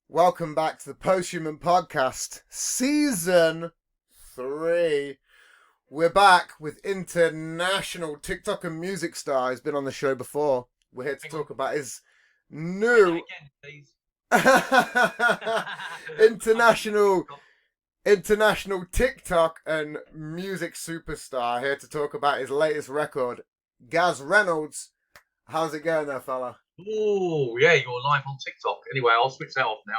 Welcome back to the Posthuman Podcast, Season 3. We're back with international TikTok and music star. He's been on the show before. We're here to talk about his new international TikTok and music superstar. Here to talk about his latest record, Reynolds. How's it going there, fella? Oh, yeah, you're live on TikTok. Anyway, I'll switch that off now.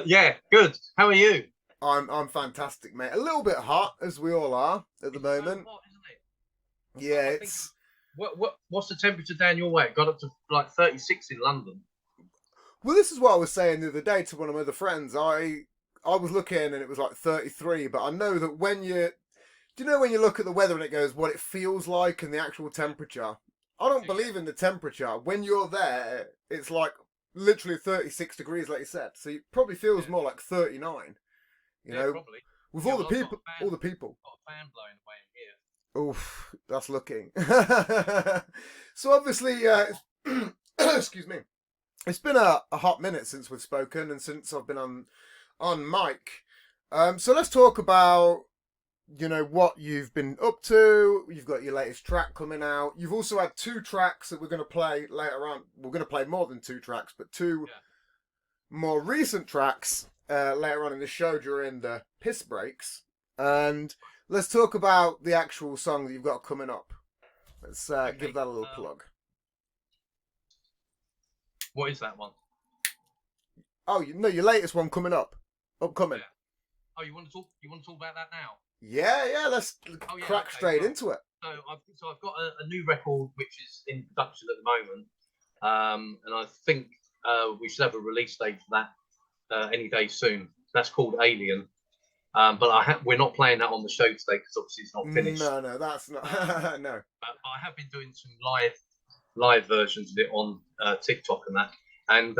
Yeah, good. How are you? I'm fantastic, mate. A little bit hot, as we all are at the moment. So hot, isn't it? Yeah, it's... What's the temperature down your way? It got up to like 36 in London. Well, this is what I was saying the other day to one of my other friends. I was looking and it was like 33, but I know that when you... Do you know when you look at the weather and it goes, what it feels like and the actual temperature? I don't believe in the temperature. When you're there, it's like literally 36 degrees, like you said. So it probably feels more like 39. You know, probably. With all the people, all the people. Got a fan blowing away in here. Oof, that's looking. So obviously, excuse me. It's been a hot minute since we've spoken and since I've been on mic. So let's talk about, you know, what you've been up to. You've got your latest track coming out. You've also had 2 tracks that we're going to play later on. We're going to play more than 2 tracks, but 2 more recent tracks later on in the show during the piss breaks. And let's talk about the actual song that you've got coming up. Let's give that a little plug. What is that one? Oh, your latest one coming up. Upcoming. Yeah. Oh, you want to talk about that now? Yeah, let's crack straight into it. So I've got a new record which is in production at the moment, and I think we should have a release date for that any day soon. That's called Alien, but we're not playing that on the show today because obviously it's not finished. No, that's not. No. But I have been doing some live versions of it on TikTok and that, and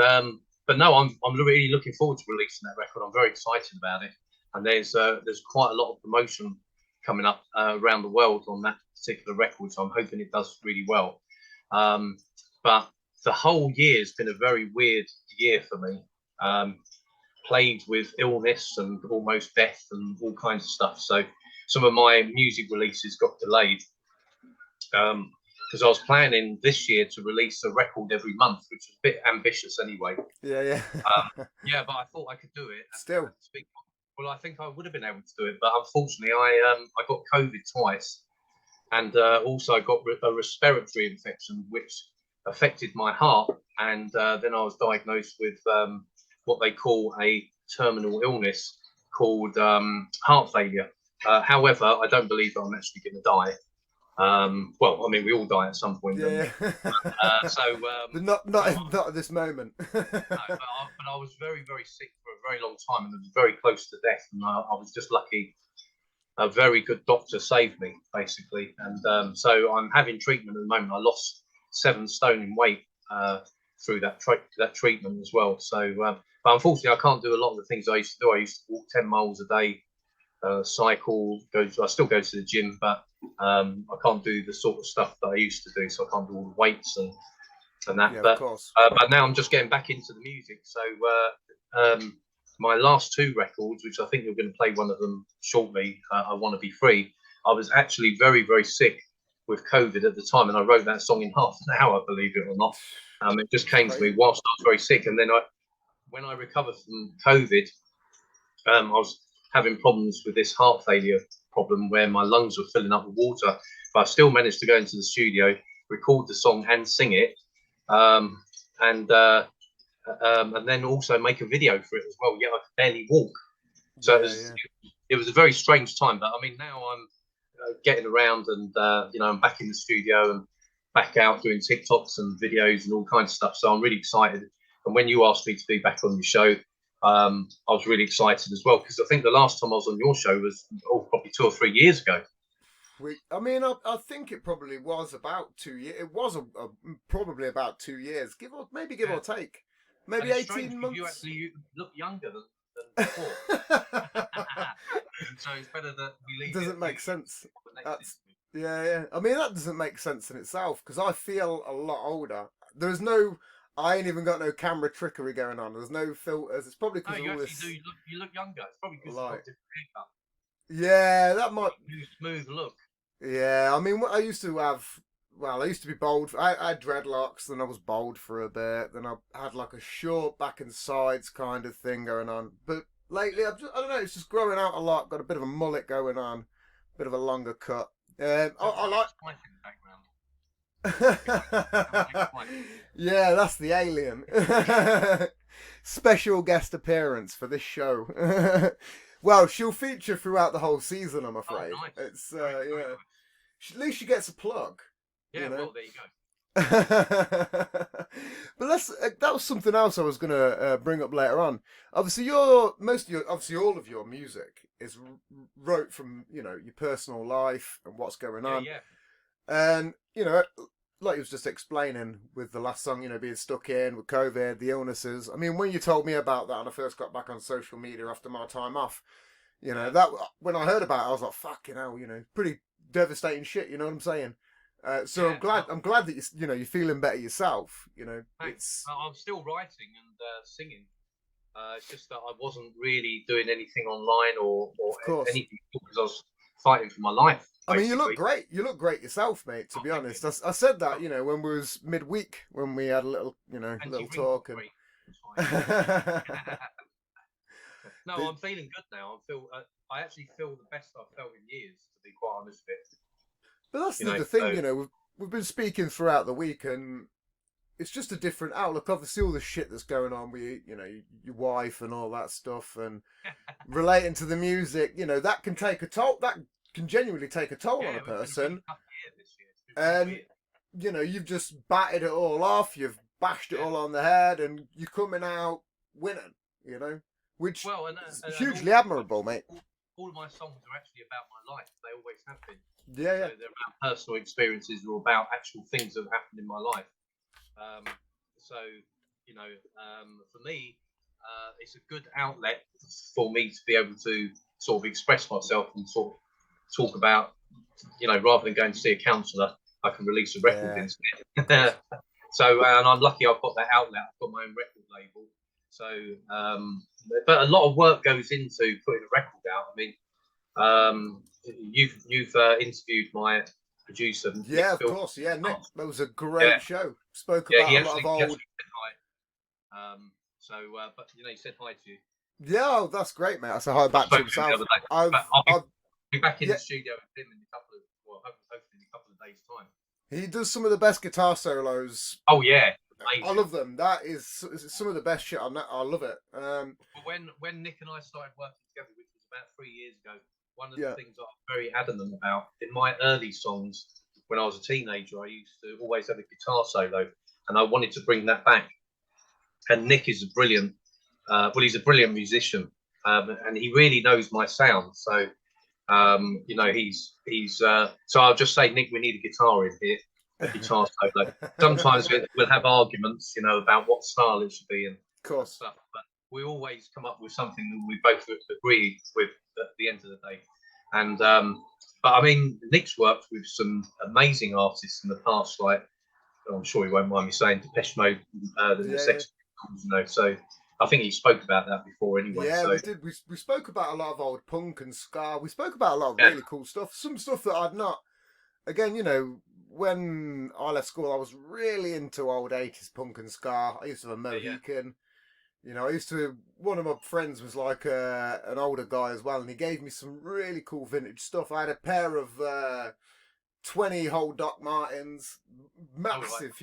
but no, I'm really looking forward to releasing that record. I'm very excited about it. And there's quite a lot of promotion coming up around the world on that particular record, so I'm hoping it does really well. But the whole year has been a very weird year for me, plagued with illness and almost death and all kinds of stuff. So some of my music releases got delayed because I was planning this year to release a record every month, which was a bit ambitious anyway. Yeah. Yeah, but I thought I could do it. Still. Well, I think I would have been able to do it, but unfortunately, I got COVID twice, and also I got a respiratory infection, which affected my heart, and then I was diagnosed with what they call a terminal illness called heart failure. However, I don't believe that I'm actually going to die. Well, I mean, we all die at some point. Yeah. But not at this moment. No, but I was very, very sick for a very long time, and I was very close to death. And I was just lucky. A very good doctor saved me, basically. And so I'm having treatment at the moment. I lost 7 stone in weight through that treatment as well. So, but unfortunately, I can't do a lot of the things I used to do. I used to walk 10 miles a day, cycle. I still go to the gym, but I can't do the sort of stuff that I used to do. So I can't do all the weights and that. Yeah, but of course. But now I'm just getting back into the music. So my last 2 records, which I think you're going to play one of them shortly, I Want to Be Free. I was actually very, very sick with COVID at the time, and I wrote that song in half an hour, believe it or not. It just came to me whilst I was very sick, and then when I recovered from COVID, I was having problems with this heart failure problem where my lungs were filling up with water, but I still managed to go into the studio, record the song and sing it, and then also make a video for it as well. Yeah, I could barely walk, so it was a very strange time. But I mean, now I'm getting around, and I'm back in the studio and back out doing TikToks and videos and all kinds of stuff. So I'm really excited. And when you asked me to be back on your show, I was really excited as well, because I think the last time I was on your show was probably 2 or 3 years ago. I think it probably was about 2 years. It was probably about 2 years, give or take, maybe 18 months. You actually look younger than before. So it's better that we leave. Doesn't make sense. Yeah. I mean, that doesn't make sense in itself, because I feel a lot older. There's no I ain't even got no camera trickery going on. There's no filters. It's probably No, because you all actually do. this You look younger. It's probably because you've got light. a different haircut. Yeah, that might. New smooth look. Yeah, I mean, I used to have. Well, I used to be bald. I had dreadlocks, then I was bald for a bit. Then I had like a short back and sides kind of thing going on. But lately, I don't know. It's just growing out a lot. Got a bit of a mullet going on, bit of a longer cut. I like. Wife in the background. Yeah, that's the alien. Special guest appearance for this show. Well, she'll feature throughout the whole season, I'm afraid. Oh, nice. It's Very yeah. nice. At least she gets a plug. Yeah, You know? well, there you go. But that was something else I was gonna bring up later on. Obviously, obviously all of your music is wrote from your personal life and what's going on. Yeah. And like he was just explaining with the last song, being stuck in with COVID, the illnesses. I mean, when you told me about that and I first got back on social media after my time off, that when I heard about it, I was like, fucking hell, pretty devastating shit. You know what I'm saying? So Yeah. I'm glad that you're feeling better yourself. Thanks. I'm still writing and singing. It's just that I wasn't really doing anything online or Of course. anything because I was fighting for my life. I mean, you look great. You look great yourself, mate. To be honest, I said that when we was midweek when we had a little little talk and. No, I'm feeling good now. I actually feel the best I've felt in years, to be quite honest with you. But that's the thing, we've been speaking throughout the week, and it's just a different outlook. Obviously, all the shit that's going on with your wife and all that stuff, and relating to the music, that can take a toll. That can genuinely take a toll on a person. And you've just batted it all off. You've bashed it all on the head, and you're coming out winning. Which is hugely admirable, mate. All of my songs are actually about my life. They always have been. Yeah. So they're about personal experiences or about actual things that have happened in my life. For me, it's a good outlet for me to be able to sort of express myself and sort of talk about, rather than going to see a counsellor, I can release a record instead. And I'm lucky I've got that outlet. I've got my own record label. So, but a lot of work goes into putting a record out. I mean, you've interviewed my producer. Yeah, of course. Yeah, Nick. That was a great show. Spoke about a lot of old. Said hi. But he said hi to you. Yeah, that's great, mate. I said hi back to himself. I'll be back in the studio with him in hopefully in a couple of days' time. He does some of the best guitar solos. Oh yeah. Amazing. I love them. That is some of the best shit on that. I love it. When Nick and I started working together, which was about 3 years ago, one of the things I'm very adamant about in my early songs, when I was a teenager, I used to always have a guitar solo, and I wanted to bring that back. And Nick is he's a brilliant musician, and he really knows my sound. So, so I'll just say, Nick, we need a guitar in here. Guitar solo. Sometimes we'll have arguments, about what style it should be and stuff. But we always come up with something that we both agree with at the end of the day. And but I mean, Nick's worked with some amazing artists in the past, like I'm sure he won't mind me saying, Depeche Mode, So I think he spoke about that before anyway. Yeah, we did. We spoke about a lot of old punk and ska. We spoke about a lot of really cool stuff. Some stuff that I'd not. Again, when I left school, I was really into old 80s punk and ska. I used to have a Mohican. One of my friends was like an older guy as well, and he gave me some really cool vintage stuff. I had a pair of 20-hole Doc Martens, massive,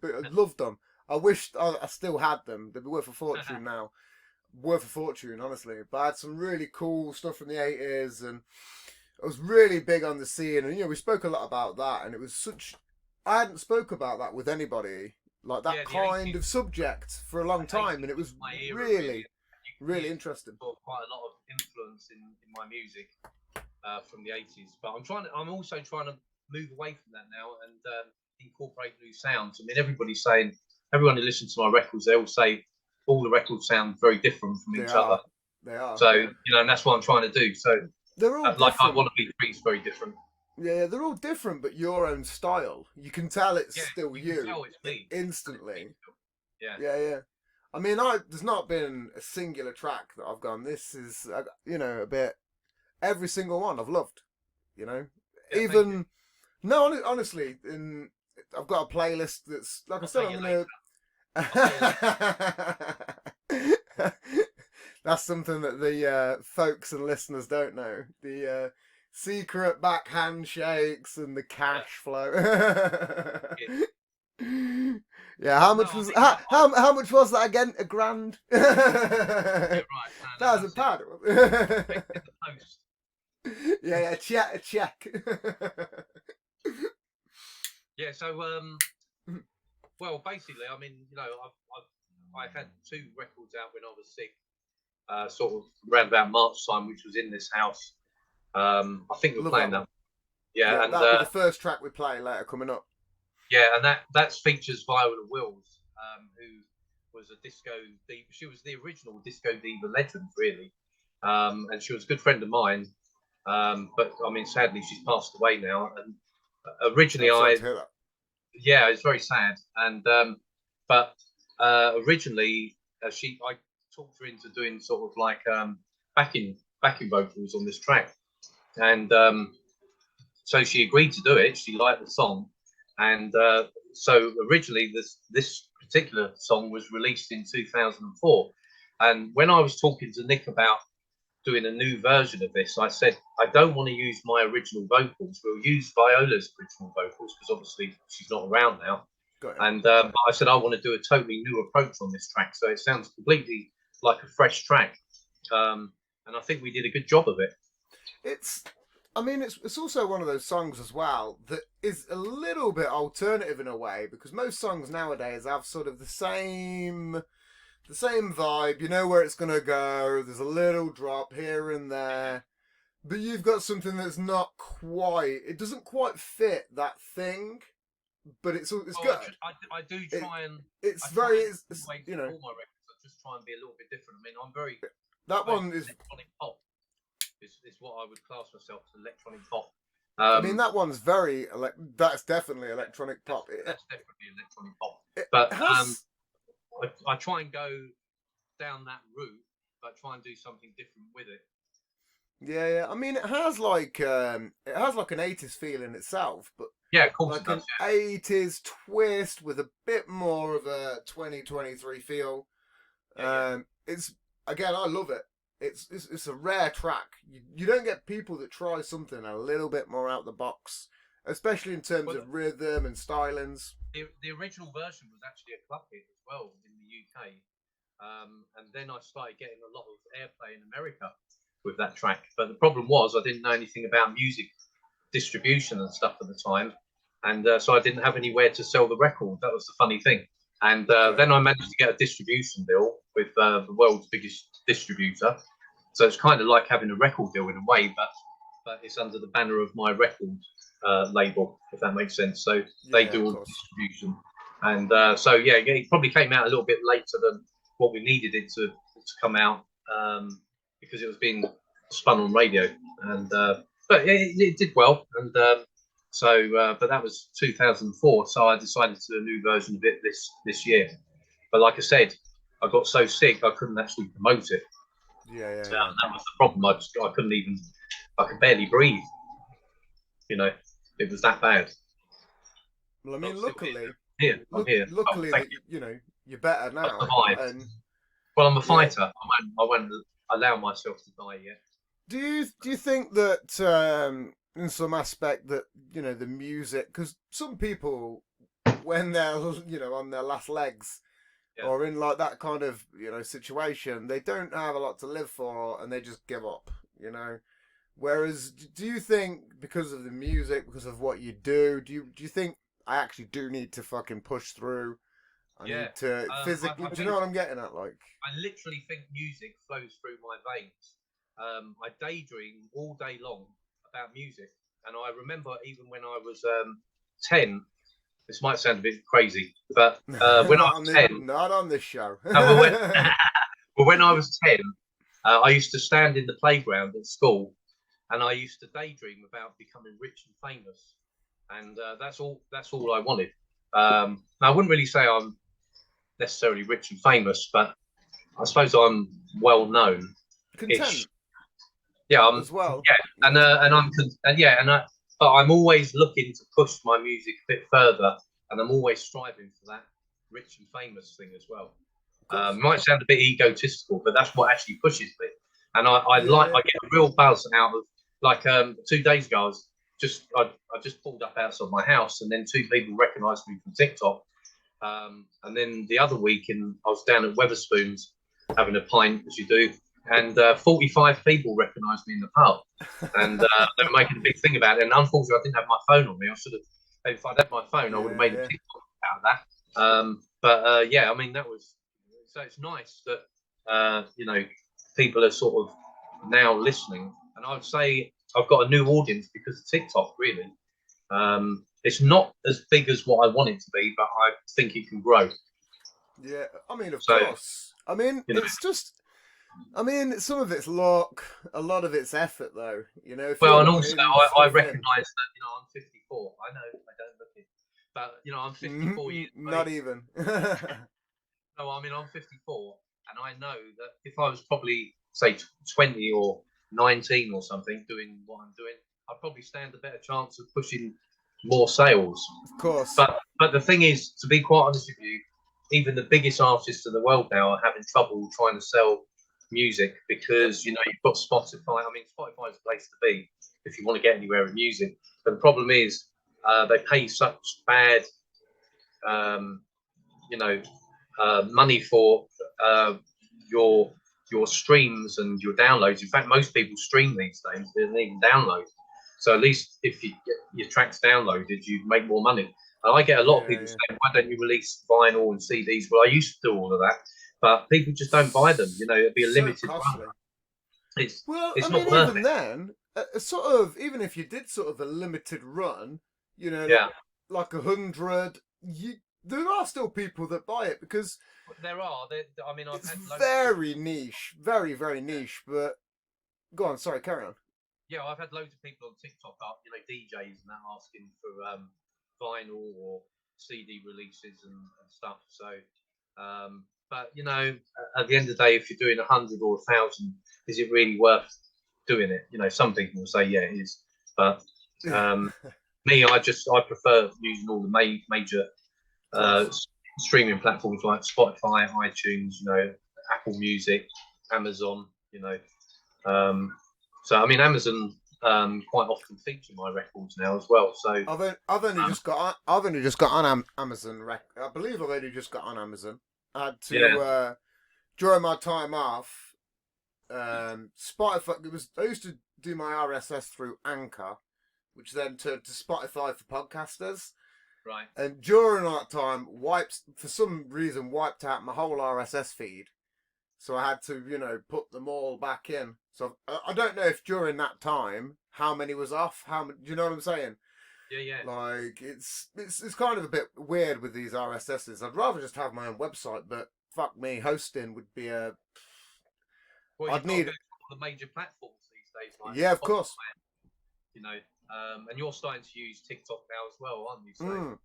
but I loved them. I wished I still had them. They'd be worth a fortune now. Worth a fortune, honestly. But I had some really cool stuff from the 80s, and I was really big on the scene, and we spoke a lot about that, and it was I hadn't spoke about that with anybody, like that kind of subject for a long time, and it was really interesting. Quite a lot of influence in my music from the 80s, but I'm also trying to move away from that now and incorporate new sounds. I mean, everyone who listens to my records, they all say all the records sound very different from each other. They are. So, and that's what I'm trying to do. So, they're all I want to be very different. Yeah, they're all different, but your own style. You can tell it's Yeah, still you can you tell it's me. instantly. Yeah. Yeah, yeah. I mean, there's not been a singular track that I've gone. This is, a bit. Every single one I've loved. You know, Yeah, thank you. even no, honestly, I've got a playlist that's like I I'll said. pay I'm you gonna. later. I'll pay you later. That's something that the folks and listeners don't know. The secret back handshakes and the Yeah. cash flow. Yeah. Yeah, how No, much I was mean, how much was that again? A grand? yeah, right. No, Thousand that's it. pound. Expect in the post. Yeah, a check. Yeah. So, well, basically, I mean, I had 2 records out when I was sick, sort of around about March time, which was in this house. I think we're Love playing that that. one. Yeah, Yeah, and that'll be the first track we play later coming up. yeah, and that features Viola Wills, who was a disco diva. She was the original disco diva legend, really, and she was a good friend of mine. But I mean, sadly, she's passed away now. And originally, I'm sorry to hear that. yeah, it's very sad. And but originally, I talked her into doing sort of like backing vocals on this track, and so she agreed to do it. She liked the song, and so originally this particular song was released in 2004. And when I was talking to Nick about doing a new version of this, I said I don't want to use my original vocals. We'll use Viola's original vocals because obviously she's not around now. Got you. And I said I want to do a totally new approach on this track, so it sounds completely like a fresh track. And I think we did a good job of it. It's also one of those songs as well that is a little bit alternative in a way because most songs nowadays have sort of the same vibe. You know where it's gonna go. There's a little drop here and there, but you've got something that's not quite. It doesn't quite fit that thing, but it's good. I do try and It's I very. try and It's always you know all my records. I just try and be a little bit different. I mean, I'm very that close one to is. electronic pop. Is what I would class myself as electronic pop. I mean that one's very. That's definitely electronic pop. That's definitely electronic pop. It But has. I try and go down that route, but try and do something different with it. Yeah, yeah. I mean, it has like an 80s feel in itself, but Yeah, of course it like an does. Yeah. 80s twist with a bit more of a 2023 feel. Yeah. It's again, I love it. It's a rare track. You don't get people that try something a little bit more out the box, especially in terms Well, of rhythm and stylings. the original version was actually a club hit as well in the UK. And then I started getting a lot of airplay in America with that track. But the problem was I didn't know anything about music distribution and stuff at the time, and so I didn't have anywhere to sell the record. That was the funny thing. And then I managed to get a distribution deal with the world's biggest distributor. So it's kind of like having a record deal in a way, but it's under the banner of my record label, if that makes sense. So they do all the distribution, and so yeah, it probably came out a little bit later than what we needed it to come out, because it was being spun on radio, and but it did well, and but that was 2004, so I decided to do a new version of it this year. But like I said, I got so sick I couldn't actually promote it. Yeah. That was the problem. I couldn't even, I could barely breathe. It was that bad. Well, I mean, luckily, I'm here. luckily Oh, that you're better I now. survived. And Well, I'm a fighter. I won't allow myself to die yet. do you think that in some aspect that the music, because some people when they're on their last legs, or in like that kind of situation, they don't have a lot to live for and they just give up. Whereas, do you think because of the music, because of what you do you think I actually do need to fucking push through? I need to physically. Do you know what I'm getting at? Like, I literally think music flows through my veins. I daydream all day long about music, and I remember even when I was 10. This might sound a bit crazy, but when I was 10, not on this show. Well, when I was 10, I used to stand in the playground at school, and I used to daydream about becoming rich and famous, and that's all I wanted. Now, I wouldn't really say I'm necessarily rich and famous, but I suppose I'm well known. Content Yeah, as well. yeah, but I'm always looking to push my music a bit further, and I'm always striving for that rich and famous thing as well. Might sound a bit egotistical, but that's what actually pushes me. And I get a real buzz out of, like, 2 days ago, I just pulled up outside my house, and then 2 people recognised me from TikTok. And then the other week, I was down at Wetherspoons having a pint, as you do, and 45 people recognised me in the pub, and they were making a big thing about it. And unfortunately, I didn't have my phone on me. I should have. If I'd had my phone, I would have made a TikTok out of that. But yeah, I mean, that was. So it's nice that people are sort of now listening, and I would say I've got a new audience because of TikTok. Really, it's not as big as what I want it to be, but I think it can grow. Yeah, I mean, of course. I mean, it's just. I mean, some of it's luck, a lot of it's effort, though. You know. Well, and also I recognise that I'm 54. I know I don't look it, but I'm 54 years old. Not even. No, I mean, I'm 54, and I know that if I was probably, say, 20 or 19 or something doing what I'm doing, I'd probably stand a better chance of pushing more sales. Of course. But the thing is, to be quite honest with you, even the biggest artists in the world now are having trouble trying to sell music because, you've got Spotify. I mean, Spotify is the place to be if you want to get anywhere in music. But the problem is they pay such bad, money for your streams and your downloads. In fact, most people stream these days; they don't even download. So at least if you get your tracks downloaded, you make more money. And I get a lot of people saying, "Why don't you release vinyl and CDs?" Well, I used to do all of that, but people just don't buy them. It'd be a limited run. It's not perfect. Even then, sort of, even if you did sort of a limited run, like 100, there are still people that buy it because there are. I mean, it's very niche, very, very niche. But go on, sorry, carry on. Yeah, I've had loads of people on TikTok, DJs and that, asking for vinyl or CD releases and stuff. So, but at the end of the day, if you're doing 100 or 1,000, is it really worth doing it? Some people will say, yeah, it is. But me, I prefer using all the major streaming platforms like Spotify, iTunes, Apple Music, Amazon. So I mean, Amazon quite often feature my records now as well. So I've only just got on Amazon. I believe I've only just got on Amazon. I had to during my time off. Spotify. I used to do my RSS through Anchor, which then turned to Spotify for podcasters. Right. And during that time, for some reason wiped out my whole RSS feed. So I had to, put them all back in. So I don't know if during that time how many was off. Do you know what I'm saying? Yeah. Like it's kind of a bit weird with these RSSs. I'd rather just have my own website, but fuck me, hosting would be a. Well, I'd need all the major platforms these days. Like yeah, of course. And you're starting to use TikTok now as well, aren't you? So,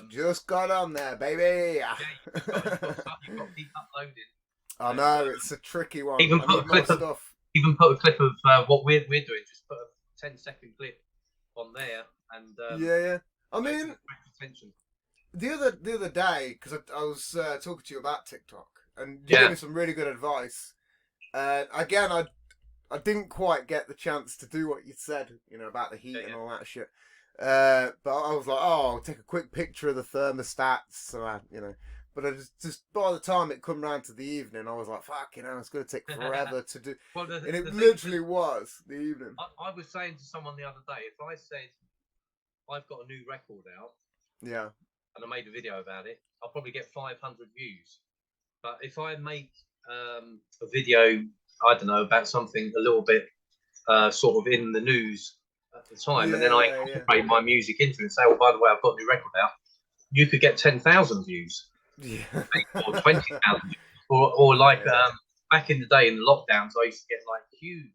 just got on there, baby. Yeah, you've got to keep uploading. I know, it's a tricky one. Even put a clip of what we're doing. Just put a 10-second clip on there, and yeah. I mean, the other day, because I was talking to you about TikTok, and you gave me some really good advice. And again, I didn't quite get the chance to do what you said, about the heat and all that shit. But I was like, I'll take a quick picture of the thermostats, so But I just by the time it come round to the evening, I was like, fuck, it's going to take forever to do. Well, and it literally was the evening. I was saying to someone the other day, if I said I've got a new record out, and I made a video about it, I'll probably get 500 views. But if I make a video, I don't know, about something a little bit sort of in the news at the time, and then I incorporate my music into it and say, by the way, I've got a new record out, you could get 10,000 views. Or 20,000, or like back in the day in the lockdowns, I used to get like huge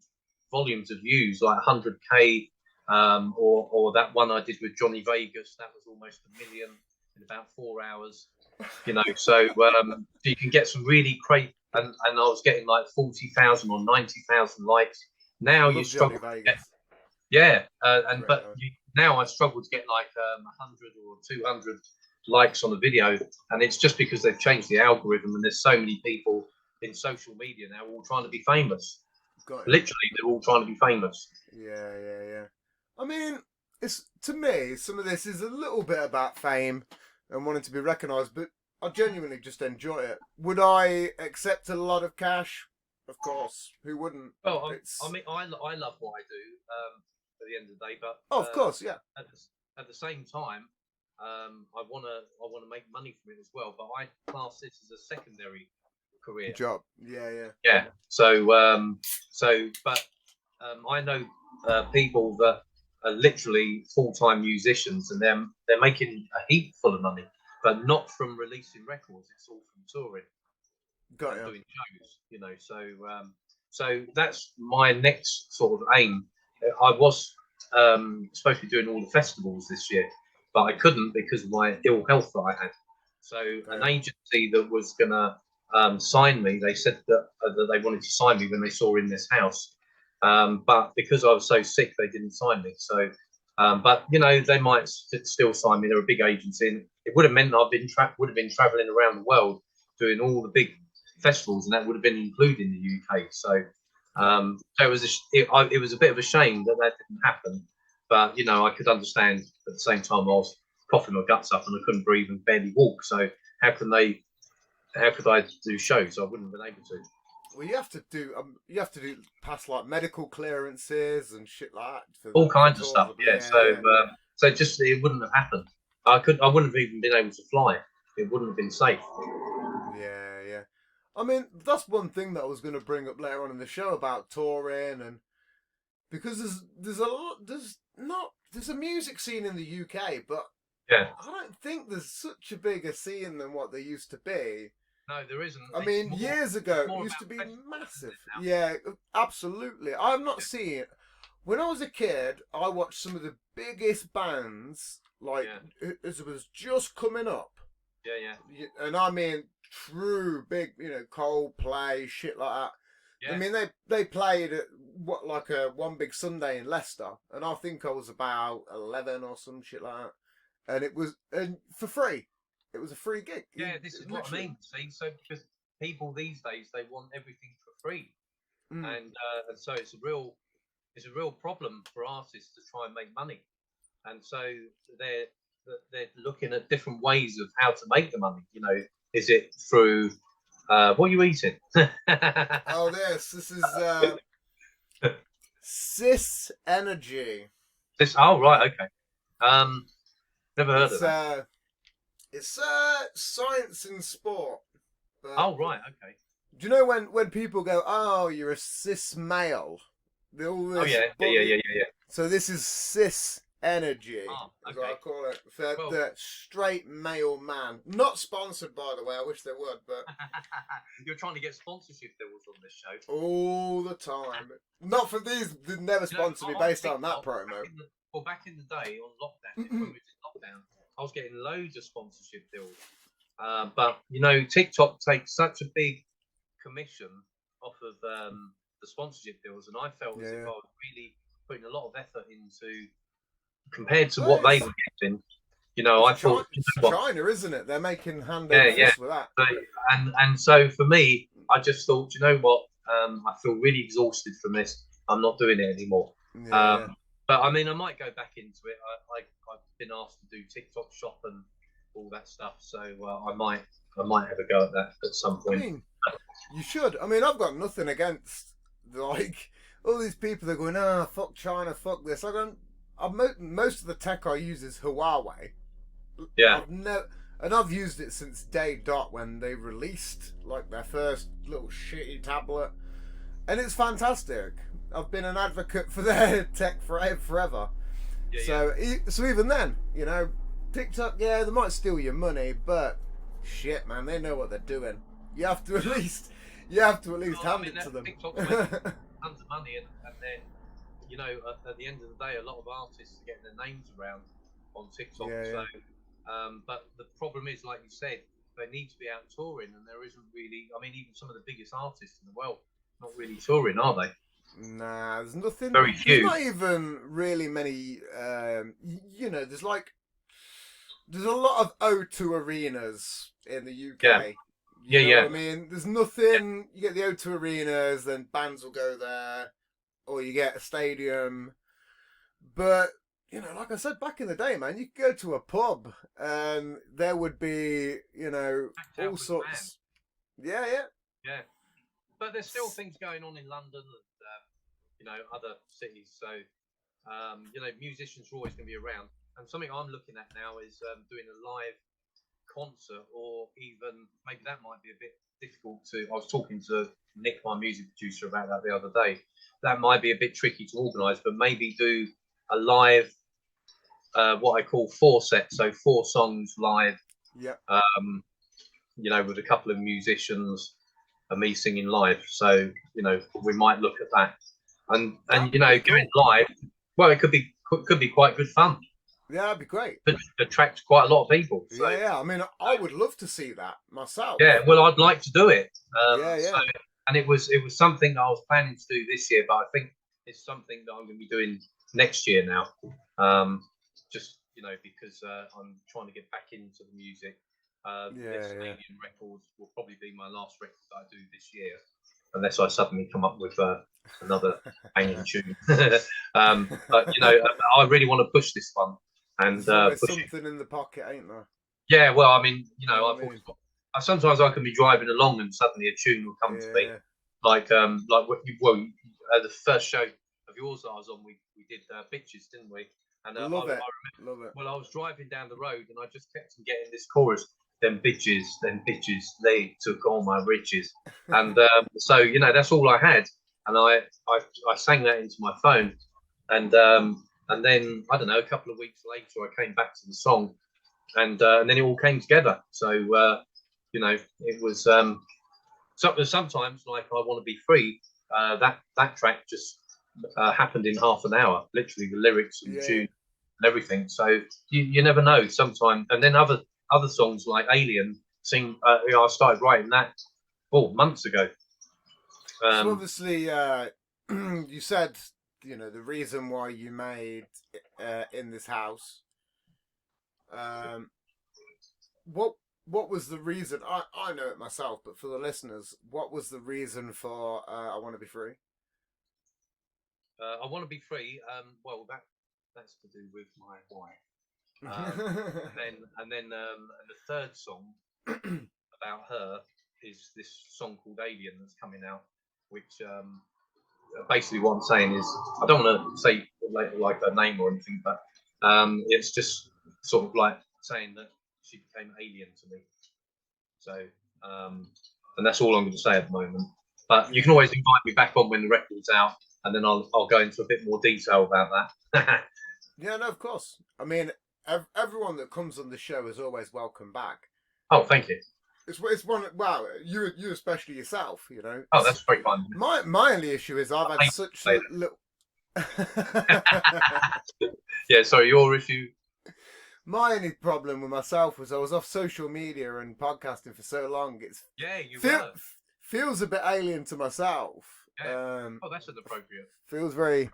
volumes of views, like 100K, or that one I did with Johnny Vegas, that was almost 1 million in about 4 hours. So you can get some really great, and I was getting like 40,000 or 90,000 likes. Now you struggle. Now I struggle to get like 100 or 200 likes on a video, and it's just because they've changed the algorithm, and there's so many people in social media now all trying to be famous. Literally, they're all trying to be famous. Yeah. I mean, to me, some of this is a little bit about fame and wanting to be recognised, but I genuinely just enjoy it. Would I accept a lot of cash? Of course. Who wouldn't? Well, I love what I do at the end of the day, but of course, yeah. At the same time, I wanna make money from it as well. But I class this as a secondary career job. Yeah. But I know people that are literally full-time musicians, and they're making a heap full of money, but not from releasing records. It's all from touring, doing shows. So that's my next sort of aim. I was supposed to be doing all the festivals this year, but I couldn't because of my ill health that I had. So an agency that was gonna sign me, they said that they wanted to sign me when they saw In This House. But because I was so sick, they didn't sign me. So, but they might still sign me. They're a big agency, and it would have meant I've been would have been traveling around the world doing all the big festivals, and that would have been included in the UK. So, it was a bit of a shame that didn't happen. But I could understand at the same time I was coughing my guts up and I couldn't breathe and barely walk. So how could I do shows? I wouldn't have been able to. Well, you have to do past like medical clearances and shit like that. All kinds of stuff, yeah. So just it wouldn't have happened. I wouldn't have even been able to fly. It wouldn't have been safe. Yeah. I mean, that's one thing that I was going to bring up later on in the show about touring, and because there's a music scene in the UK, but yeah, I don't think there's such a bigger scene than what there used to be. No, there isn't. I mean, years ago, it used to be massive. Yeah, absolutely. I'm not seeing it. When I was a kid, I watched some of the biggest bands, as it was just coming up. Yeah. And I mean, true big, Coldplay, shit like that. Yeah. I mean, they played at a one big Sunday in Leicester, and I think I was about 11 or some shit like that, and it was for free. It was a free gig. Yeah, this is what I mean. See, so because people these days they want everything for free, and so it's a real problem for artists to try and make money, and so they're looking at different ways of how to make the money. Is it through what are you eating? Oh, this is Cis Energy. Oh, right, okay. Never heard of that. It's science and sport. Oh, right, okay. Do you know when people go, "Oh, you're a cis male"? Yeah. So this is Cis Energy, okay. is what I call it, for the straight male man. Not sponsored, by the way. I wish they would, but you're trying to get sponsorship deals on this show all the time. Not for these. They never sponsor me based on that promo. Back in the day on lockdown, when we was in lockdown, I was getting loads of sponsorship deals. But TikTok takes such a big commission off of the sponsorship deals, and I felt as if I was really putting a lot of effort into. Compared to what they were getting, I thought China, isn't it? They're making hand over fist with that. And so for me, I just thought, what? I feel really exhausted from this. I'm not doing it anymore. But I mean, I might go back into it. I've been asked to do TikTok shop and all that stuff, so I might have a go at that at some point. I mean, you should. I mean, I've got nothing against all these people that are going, fuck China, fuck this. Most of the tech I use is Huawei. Yeah. I've used it since day dot when they released their first little shitty tablet, and it's fantastic. I've been an advocate for their tech forever. So even then, TikTok, they might steal your money, but shit, man, they know what they're doing. You have to at least hand it to them. tons of money, and then at the end of the day, a lot of artists are getting their names around on TikTok. Yeah. But the problem is, like you said, they need to be out touring, and there isn't really. I mean, even some of the biggest artists in the world not really touring, are they? Nah, there's nothing. Very There's few. not even really many. There's a lot of O2 arenas in the UK. Yeah. I mean, there's nothing. You get the O2 arenas, then bands will go there, or you get a stadium. But like I said back in the day, man, you could go to a pub and there would be, all sorts. Yeah. But there's still things going on in London and other cities. So musicians are always going to be around. And something I'm looking at now is doing a live concert, or even maybe that might be a bit difficult to. I was talking to Nick, my music producer, about that the other day. That might be a bit tricky to organise, but maybe do a live, what I call 4 sets, so 4 songs live. Yeah. With a couple of musicians and me singing live. So we might look at that, and going live. Well, it could be quite good fun. Yeah, that'd be great. It attracts quite a lot of people. So. Yeah. I mean, I would love to see that myself. Yeah, well, I'd like to do it. Yeah. So, and it was something I was planning to do this year, but I think it's something that I'm going to be doing next year now. Just because I'm trying to get back into the music. This Alien record will probably be my last record that I do this year, unless I suddenly come up with another banging tune. But I really want to push this one, and there's something in the pocket, ain't there? Yeah, well, I mean, sometimes I can be driving along and suddenly a tune will come to me, like the first show of yours that I was on, we did Bitches, didn't we? And love it. Well, I was driving down the road and I just kept on getting this chorus. Them bitches, they took all my riches, and so that's all I had, and I sang that into my phone, and then I don't know, a couple of weeks later I came back to the song, and then it all came together. So it was sometimes, like I Want to Be Free, that track just happened in half an hour, literally, the lyrics and the tune and everything. So you never know sometimes, and then other songs like Alien I started writing that months ago. So obviously, you said the reason why you made In This House. What was the reason? I know it myself, but for the listeners, what was the reason for I Want to Be Free? I Want to Be Free. Well, that's to do with my wife. and then the third song about her is this song called Alien that's coming out, which basically what I'm saying is, I don't want to say like her name or anything, but it's just sort of like saying that she became alien to me. So and that's all I'm going to say at the moment, but you can always invite me back on when the record's out, and then I'll go into a bit more detail about that. Yeah, no, of course. I mean, everyone that comes on the show is always welcome back. Oh, thank you. It's one. Wow, you especially yourself. Oh, that's very kind. My only issue is I've had such little. Yeah, sorry, your issue. My only problem with myself was I was off social media and podcasting for so long. Feels a bit alien to myself. Yeah. That's inappropriate. Feels very.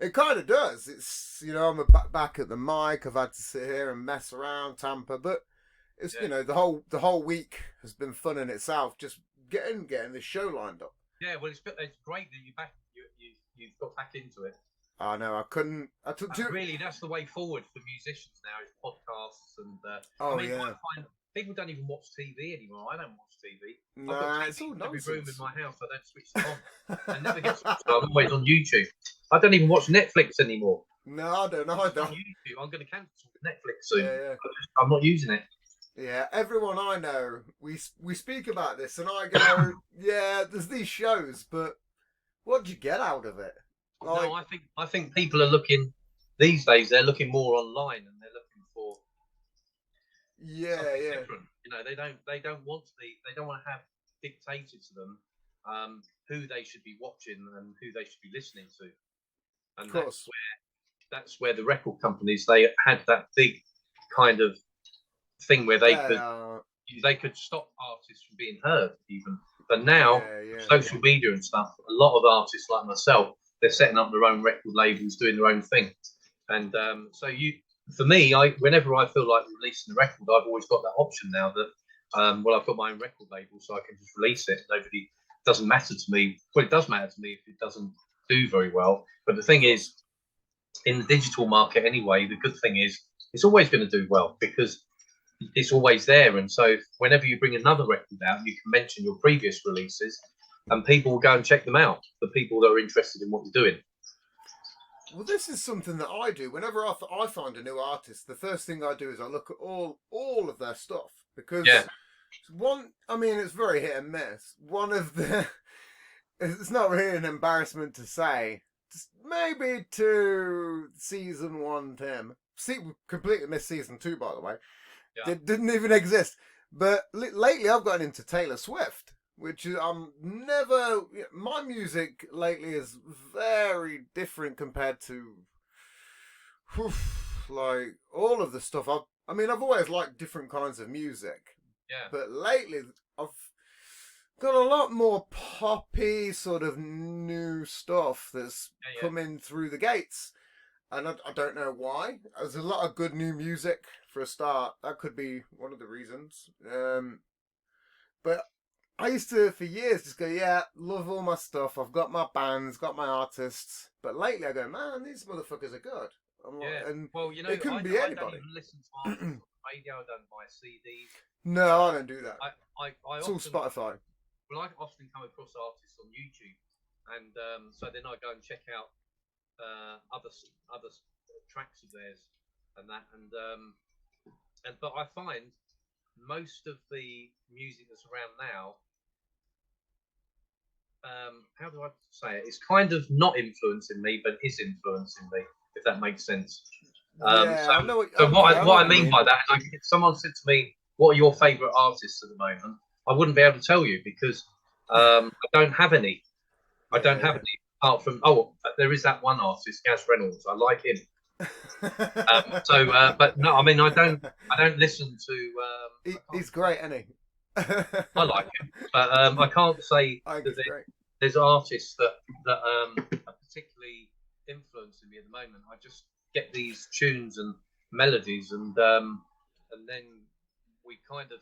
It kind of does. It's I'm back at the mic. I've had to sit here and mess around, tamper, but it's the whole week has been fun in itself. Just getting the show lined up. Yeah, well, it's great that you've got back into it. I know. I couldn't. Really, that's the way forward for musicians now, is podcasts and. I find people don't even watch TV anymore. I don't watch TV. Nah, it's all nonsense. Every room in my house, I don't switch it on. I never get switched on. I'm always on YouTube. I don't even watch Netflix anymore. No, I don't. On YouTube. I'm going to cancel Netflix soon. Yeah. I'm not using it. Yeah, everyone I know, we speak about this, and I go, yeah, there's these shows, but what do you get out of it? No, I think people are looking these days. They're looking more online, and they're looking for something different. They don't want to be. They don't want to have dictated to them who they should be watching and who they should be listening to, and Of course. that's where the record companies, they had that big kind of thing where they could stop artists from being heard even. But now, social media and stuff, a lot of artists like myself, they're setting up their own record labels, doing their own thing. And for me, whenever I feel like releasing a record, I've always got that option now that, I've got my own record label, so I can just release it. Nobody, doesn't matter to me. Well, it does matter to me if it doesn't do very well. But the thing is, in the digital market anyway, the good thing is it's always going to do well because it's always there. And so whenever you bring another record out, you can mention your previous releases and people will go and check them out, the people that are interested in what you're doing. Well, this is something that I do. Whenever I find a new artist, the first thing I do is I look at all of their stuff because it's very hit and miss. One of the, it's not really an embarrassment to say, maybe to season 1, Tim. Completely missed season 2, by the way. Yeah. It didn't even exist. But lately I've gotten into Taylor Swift, which is, my music lately is very different compared to, like, all of the stuff. I've always liked different kinds of music. Yeah. But lately I've got a lot more poppy sort of new stuff that's coming through the gates. And I don't know why. There's a lot of good new music for a start. That could be one of the reasons. But I used to, for years, just go, love all my stuff. I've got my bands, got my artists. But lately I go, man, these motherfuckers are good. It couldn't be anybody. I don't even listen to artists on the radio. I don't buy CDs. No, I don't do that. It's all Spotify. Well, I often come across artists on YouTube. And so then I go and check out other tracks of theirs and that, but I find most of the music that's around now, how do I say it? It's kind of not influencing me, but is influencing me, if that makes sense. What I mean by that, like, if someone said to me, "What are your favourite artists at the moment?" I wouldn't be able to tell you because I don't have any. I don't have any. Apart from there is that one artist, Reynolds. I like him. But no, I don't listen to. He's great, isn't he? I like him, but I can't say that there's artists that are particularly influencing me at the moment. I just get these tunes and melodies, and then we kind of,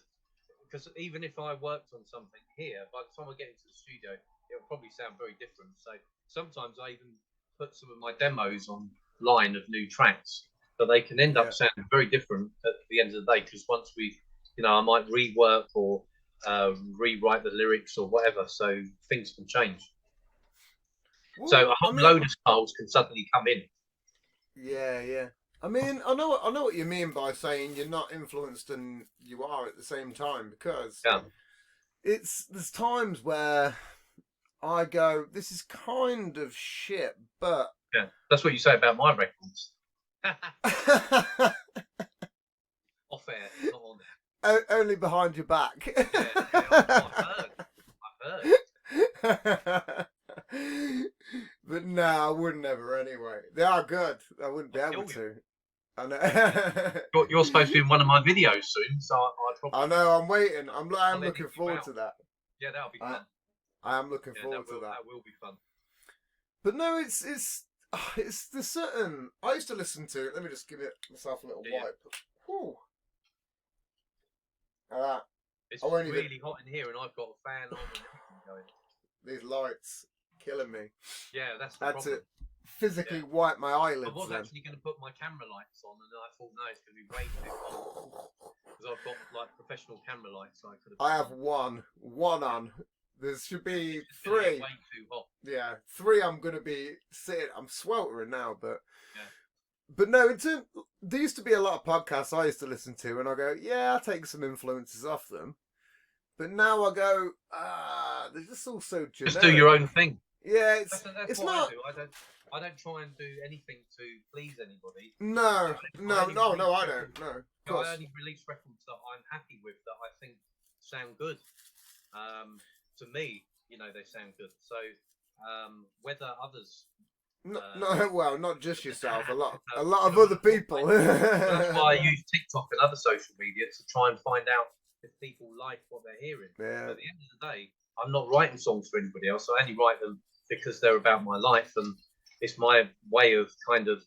because even if I worked on something here, by the time I get into the studio, it'll probably sound very different. So sometimes I even put some of my demos online of new tracks, but they can end up sounding very different at the end of the day, because once I might rework or rewrite the lyrics or whatever, so things can change. Well, so a whole load of styles can suddenly come in. Yeah. I know what you mean by saying you're not influenced and you are at the same time, because there's times where I go, this is kind of shit, but that's what you say about my records. Off air, not on air. Only behind your back. I've heard. But no, I wouldn't ever anyway. They are good. I wouldn't be able to. I know. You're supposed to be in one of my videos soon, so I know. I'm waiting. I'm looking forward to that. Yeah, that'll be fun. I am looking forward to that. That will be fun. But no, it's the certain. I used to listen to. Let me just give myself a little wipe. Whew. It's really hot in here, and I've got a fan on and everything going. These lights killing me. Yeah, that's the problem. To physically wipe my eyelids. I was actually going to put my camera lights on, and then I thought, no, it's going to be way too hot, because I've got like professional camera lights. So I have one on. There should be 3. Way too hot. Yeah, 3. I'm going to be sitting. I'm sweltering now, but no. There used to be a lot of podcasts I used to listen to, and I go, I take some influences off them. But now I go, they're just all so generic. Just do your own thing. Yeah, it's not. I don't try and do anything to please anybody. No, I don't. No. I only release records that I'm happy with, that I think sound good to me. they sound good. So whether others, No, well, not just yourself. A lot of other people. That's why I use TikTok and other social media to try and find out if people like what they're hearing. Yeah. But at the end of the day, I'm not writing songs for anybody else. I only write them because they're about my life, and it's my way of kind of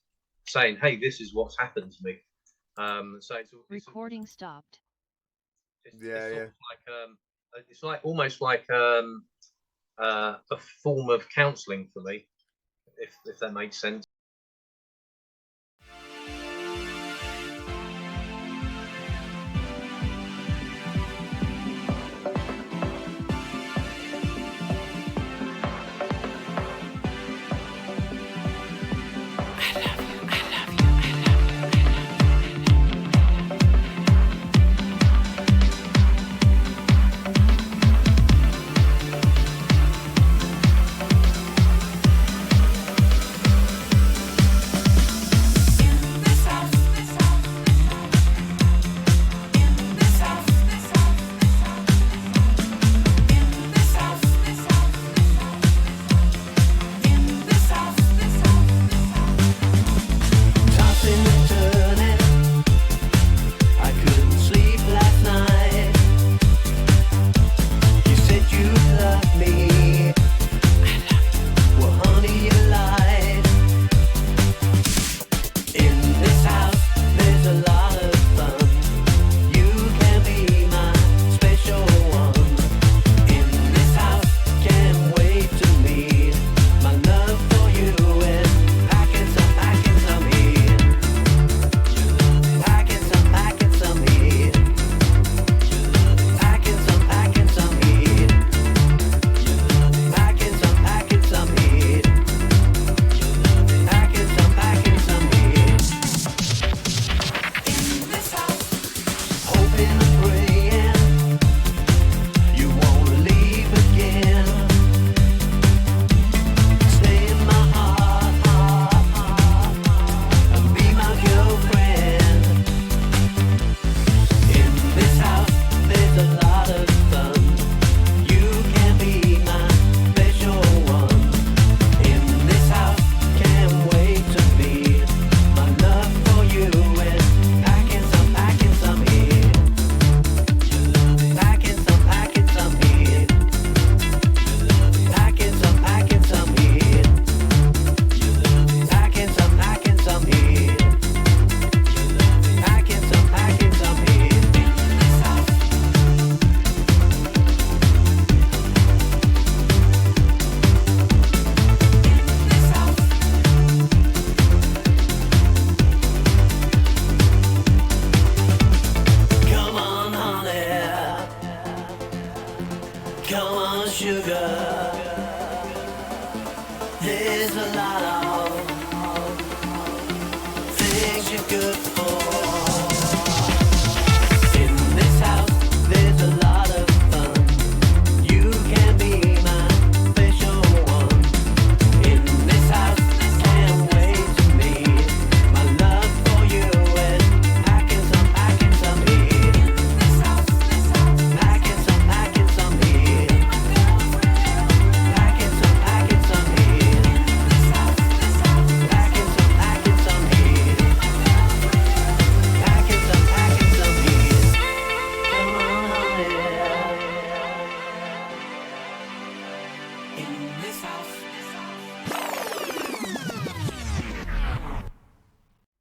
saying, "Hey, this is what's happened to me." So it's recording stopped. It's like almost like a form of counselling for me, if that makes sense.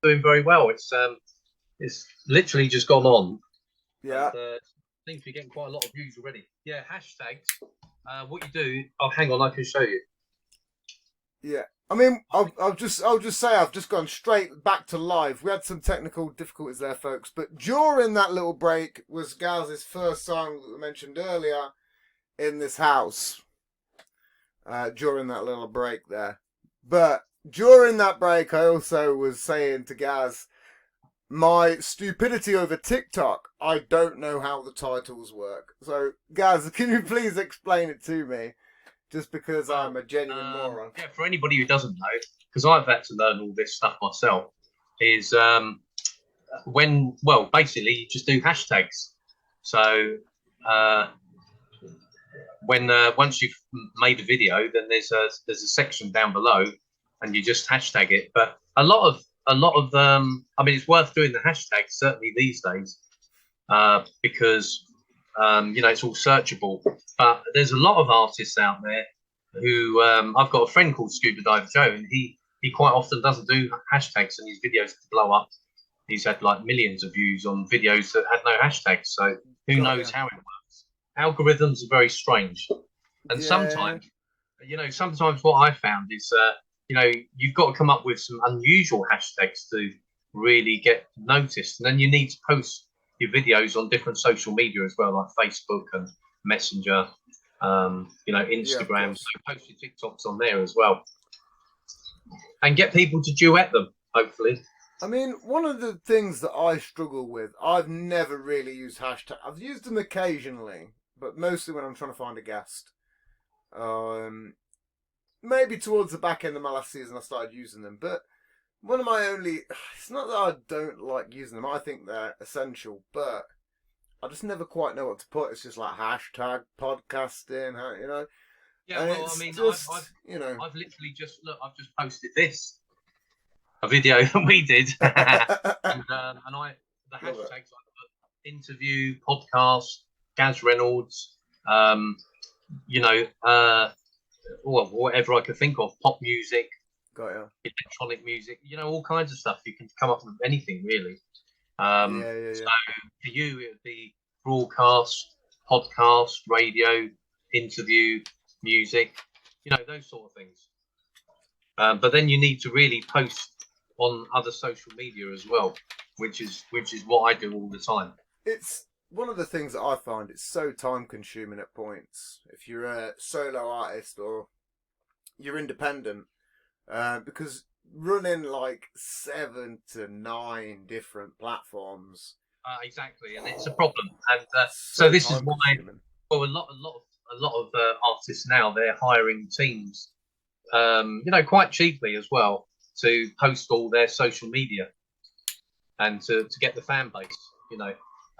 Doing very well. It's literally just gone on. Yeah. And, seems to be getting quite a lot of views already. Yeah, hashtags. What you do? Oh, hang on, I can show you. Yeah, I mean, I'll just say I've just gone straight back to live. We had some technical difficulties there, folks, but during that little break was Gaz's first song that we mentioned earlier, In This House. During that little break there, but during that break, I also was saying to Gaz, my stupidity over TikTok, I don't know how the titles work. So, Gaz, can you please explain it to me? Just because I'm a genuine moron. Yeah, for anybody who doesn't know, because I've had to learn all this stuff myself, is basically you just do hashtags. So when once you've made a video, then there's a section down below, and you just hashtag it. But a lot of I mean, it's worth doing the hashtags certainly these days, because it's all searchable. But there's a lot of artists out there who I've got a friend called Scuba Diver Joe, and he quite often doesn't do hashtags, and his videos blow up. He's had like millions of views on videos that had no hashtags. So who knows how it works? Algorithms are very strange, and sometimes what I found is you've got to come up with some unusual hashtags to really get noticed, and then you need to post your videos on different social media as well, like Facebook and Messenger, Instagram. So post your TikToks on there as well, and get people to duet them, hopefully. I mean, one of the things that I struggle with, I've never really used hashtags. I've used them occasionally, but mostly when I'm trying to find a guest. Maybe towards the back end of my last season I started using them, but one of my only... It's not that I don't like using them, I think they're essential, but I just never quite know what to put. It's just like hashtag podcasting, Yeah, and well, I mean, I've literally I've just posted this. A video that we did, and the hashtags I put interview, podcast, Gaz Reynolds, whatever I could think of, pop music, electronic music, all kinds of stuff. You can come up with anything really. So for you, it would be broadcast, podcast, radio, interview, music, those sort of things. But then you need to really post on other social media as well, which is what I do all the time. It's one of the things that I find it's so time consuming at points if you're a solo artist or you're independent, because running like 7 to 9 different platforms. Exactly, and it's a problem. And so this is why a lot of artists now, they're hiring teams, quite cheaply as well, to post all their social media and to get the fan base.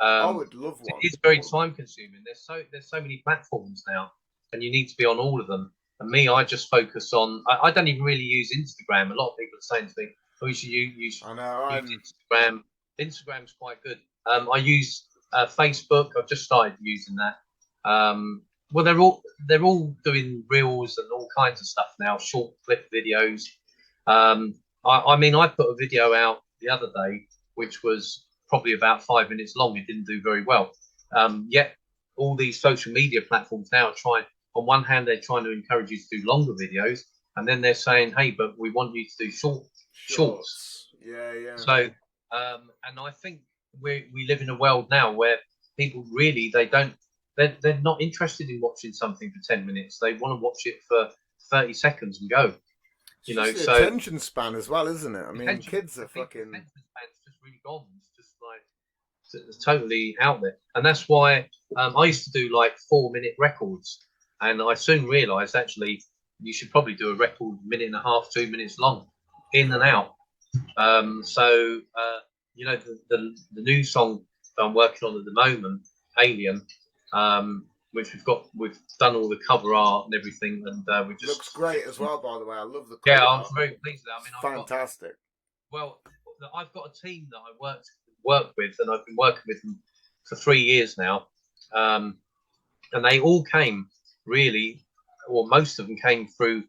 I would love one. It's very time consuming. There's so many platforms now, and you need to be on all of them. And me, I just focus on. I don't even really use Instagram. A lot of people are saying to me, "Oh, you should use Instagram." Instagram's quite good. I use Facebook. I've just started using that. Well, they're all doing reels and all kinds of stuff now, short clip videos. I mean, I put a video out the other day, which was probably about 5 minutes long. It didn't do very well. Yet all these social media platforms now are trying. On one hand, they're trying to encourage you to do longer videos, and then they're saying, "Hey, but we want you to do shorts." Yeah. So, and I think we live in a world now where people really they're not interested in watching something for 10 minutes. They want to watch it for 30 seconds and go. So attention span as well, isn't it? I mean, kids are fucking. Attention span's just really gone. It's just like it's totally out there, and that's why I used to do like 4-minute records, and I soon realised actually you should probably do a record 1.5 minutes, 2 minutes long, in and out. The new song that I'm working on at the moment, Alien, which we've done all the cover art and everything, and we just looks great as well. By the way, I love the cover. Yeah, I'm very pleased with that. I mean, fantastic. I've got a team that I work with, and I've been working with them for 3 years now, and they all came really, or most of them came through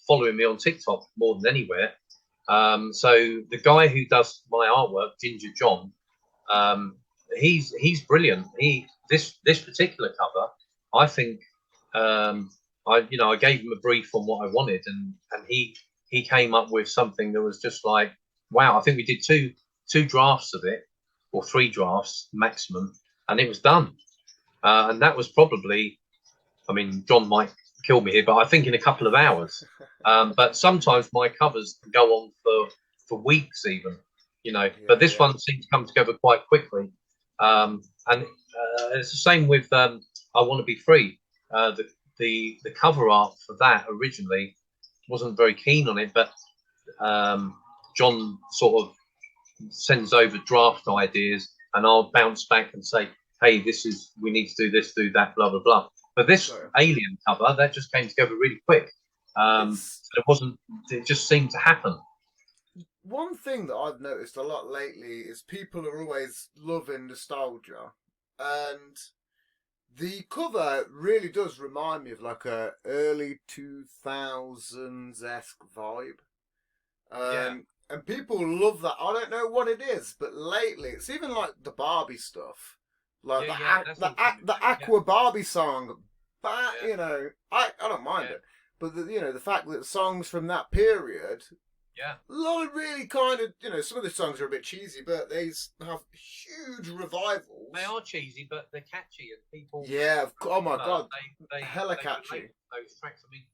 following me on TikTok more than anywhere. So the guy who does my artwork, Ginger John, he's brilliant. This particular cover, I think, I gave him a brief on what I wanted, and he came up with something that was just like, wow. I think we did two drafts of it, or 3 drafts maximum, and it was done. And that was probably, I mean, John might kill me here, but I think in a couple of hours. But sometimes my covers go on for weeks even, but this one seemed to come together quite quickly. And it's the same with I Want to Be Free. The cover art for that originally wasn't very keen on it, but John sort of sends over draft ideas, and I'll bounce back and say, hey, we need to do this, do that, blah blah blah. But this So Alien cover, that just came together really quick. it's So it wasn't. It just seemed to happen. one thing that I've noticed a lot lately is people are always loving nostalgia, and the cover really does remind me of like a early 2000s esque vibe. Yeah, And people love that. I don't know what it is, but lately it's even like the Barbie stuff, like yeah, yeah. That's all coming the back. Yeah, Aqua Barbie song. But yeah, I don't mind yeah, it, but the fact that songs from that period, yeah. a lot of really kind of some of the songs are a bit cheesy, but they have huge They revivals. are cheesy, but they're catchy, and people, Yeah, oh my god, hella they relate catchy. to those tracks. I mean,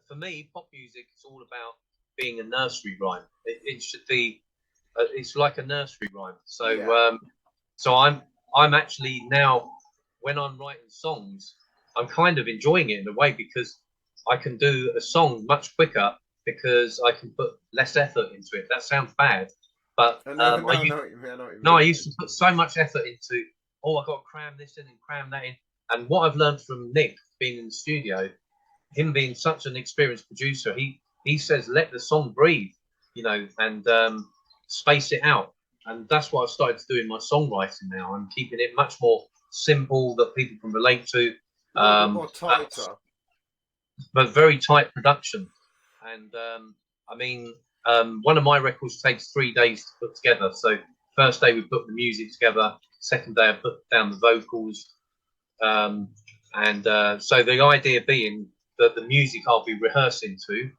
for me, pop music is all about being a nursery rhyme. It should be. It's like a nursery rhyme. Yeah, So I'm actually now, when I'm writing songs, I'm kind of enjoying it in a way because I can do a song much quicker because I can put less effort into it. That sounds bad, but I know, no, I know what you mean. I know what you no, I mean. used to put so much effort into, oh, I got to cram this in and cram that in. And what I've learned from Nick being in the studio, him being such an experienced producer, he says let the song breathe, and space it out. And that's what I've started to do in my songwriting now. I'm keeping it much more simple that people can relate to, A little bit um, more but, tighter. but very tight production. And I mean, one of my records takes 3 days to put together. So first day we put the music together. Second day I put down the vocals. Um, and so the idea being that the music I'll be rehearsing to,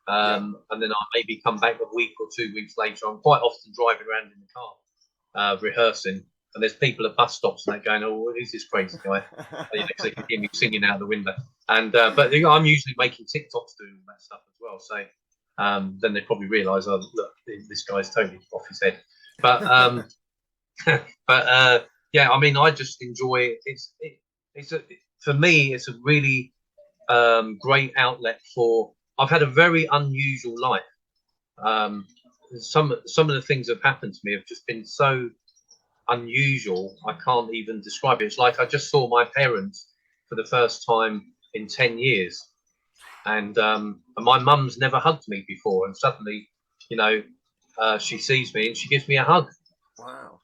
Yeah. and then I'll maybe come back a week or 2 weeks later. I'm quite often driving around in the car rehearsing, and there's people at bus stops and they're going, "Oh, who's this crazy guy?" Because they can hear me singing out the window. And but I'm usually making TikToks doing all that stuff as well. So then they probably realise, oh, look, this guy's totally off his head. But yeah, I mean, I just enjoy it. It's for me, it's a really great outlet for. I've had a very unusual life. Um, some of the things that have happened to me have just been so unusual. I can't even describe it. It's like I just saw my parents for the first time in 10 years, and my mum's never hugged me before, and suddenly, you know, she sees me and she gives me a hug, Wow.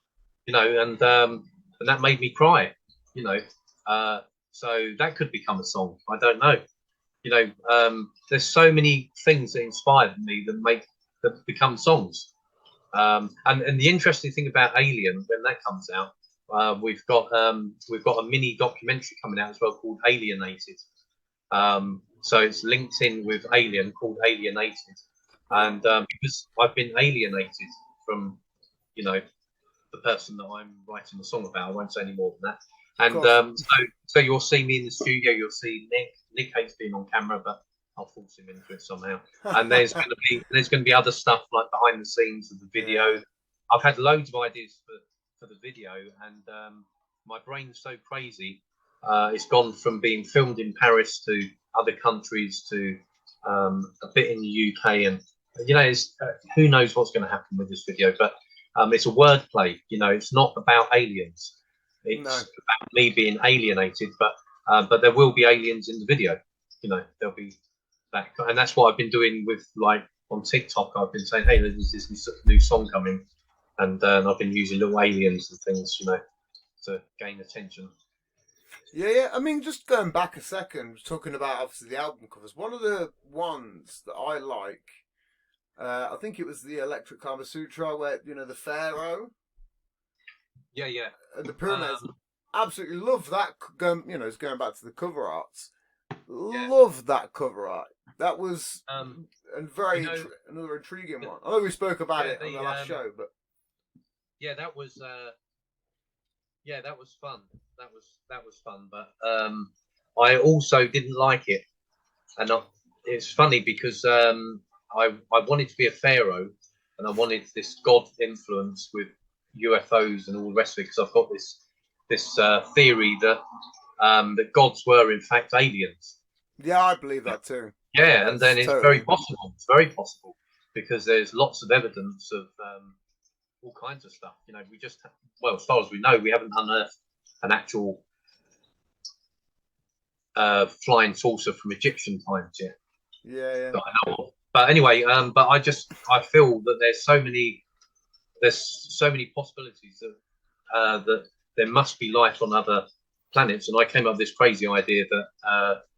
and that made me cry, you know. Uh, so that could become a song. I don't know. There's so many things that inspired me that become songs. And the interesting thing about Alien, when that comes out, we've got a mini documentary coming out as well called Alienated. So it's linked in with Alien, called Alienated, Yeah. and because I've been alienated from you know the person that I'm writing the song about, I won't say any more than that. Of And course. so you'll see me in the studio. You'll see Nick. Nick hates being on camera, but I'll force him into it somehow. And there's going to be other stuff like behind the scenes of the video. Yeah. I've had loads of ideas for the video, and my brain's so crazy. It's gone from being filmed in Paris to other countries to a bit in the UK, and who knows what's going to happen with this video, but it's a wordplay. It's not about aliens. No. It's about me being alienated, but there will be aliens in the video. There'll be that, and that's what I've been doing with like on TikTok. I've been saying, "Hey, there's this new song coming," and I've been using little aliens and things, to gain attention. Yeah, yeah. I mean, just going back a second, talking about obviously the album covers. One of the ones that I like, I think it was the Electric Kama Sutra, where the pharaoh Yeah, yeah. and the pyramids. Um, Absolutely love that. It's going back to the cover arts. yeah. Love that cover art. That was Um, a you very know, another intriguing the, one. I know we spoke about yeah, it on the last show, but yeah, that was fun. That was fun. But I also didn't like it, and it's funny because I wanted to be a pharaoh, and I wanted this god influence with UFOs and all the rest of it because I've got this theory that gods were in fact aliens. yeah, I believe that too. Yeah, and That's then it's very totally. possible. It's very possible because there's lots of evidence of all kinds of stuff. We just, well, as far as we know, we haven't unearthed an actual flying saucer from Egyptian times yet. Yeah. That I know of. But anyway, but I feel that there's so many possibilities that there must be life on other planets, and I came up with this crazy idea that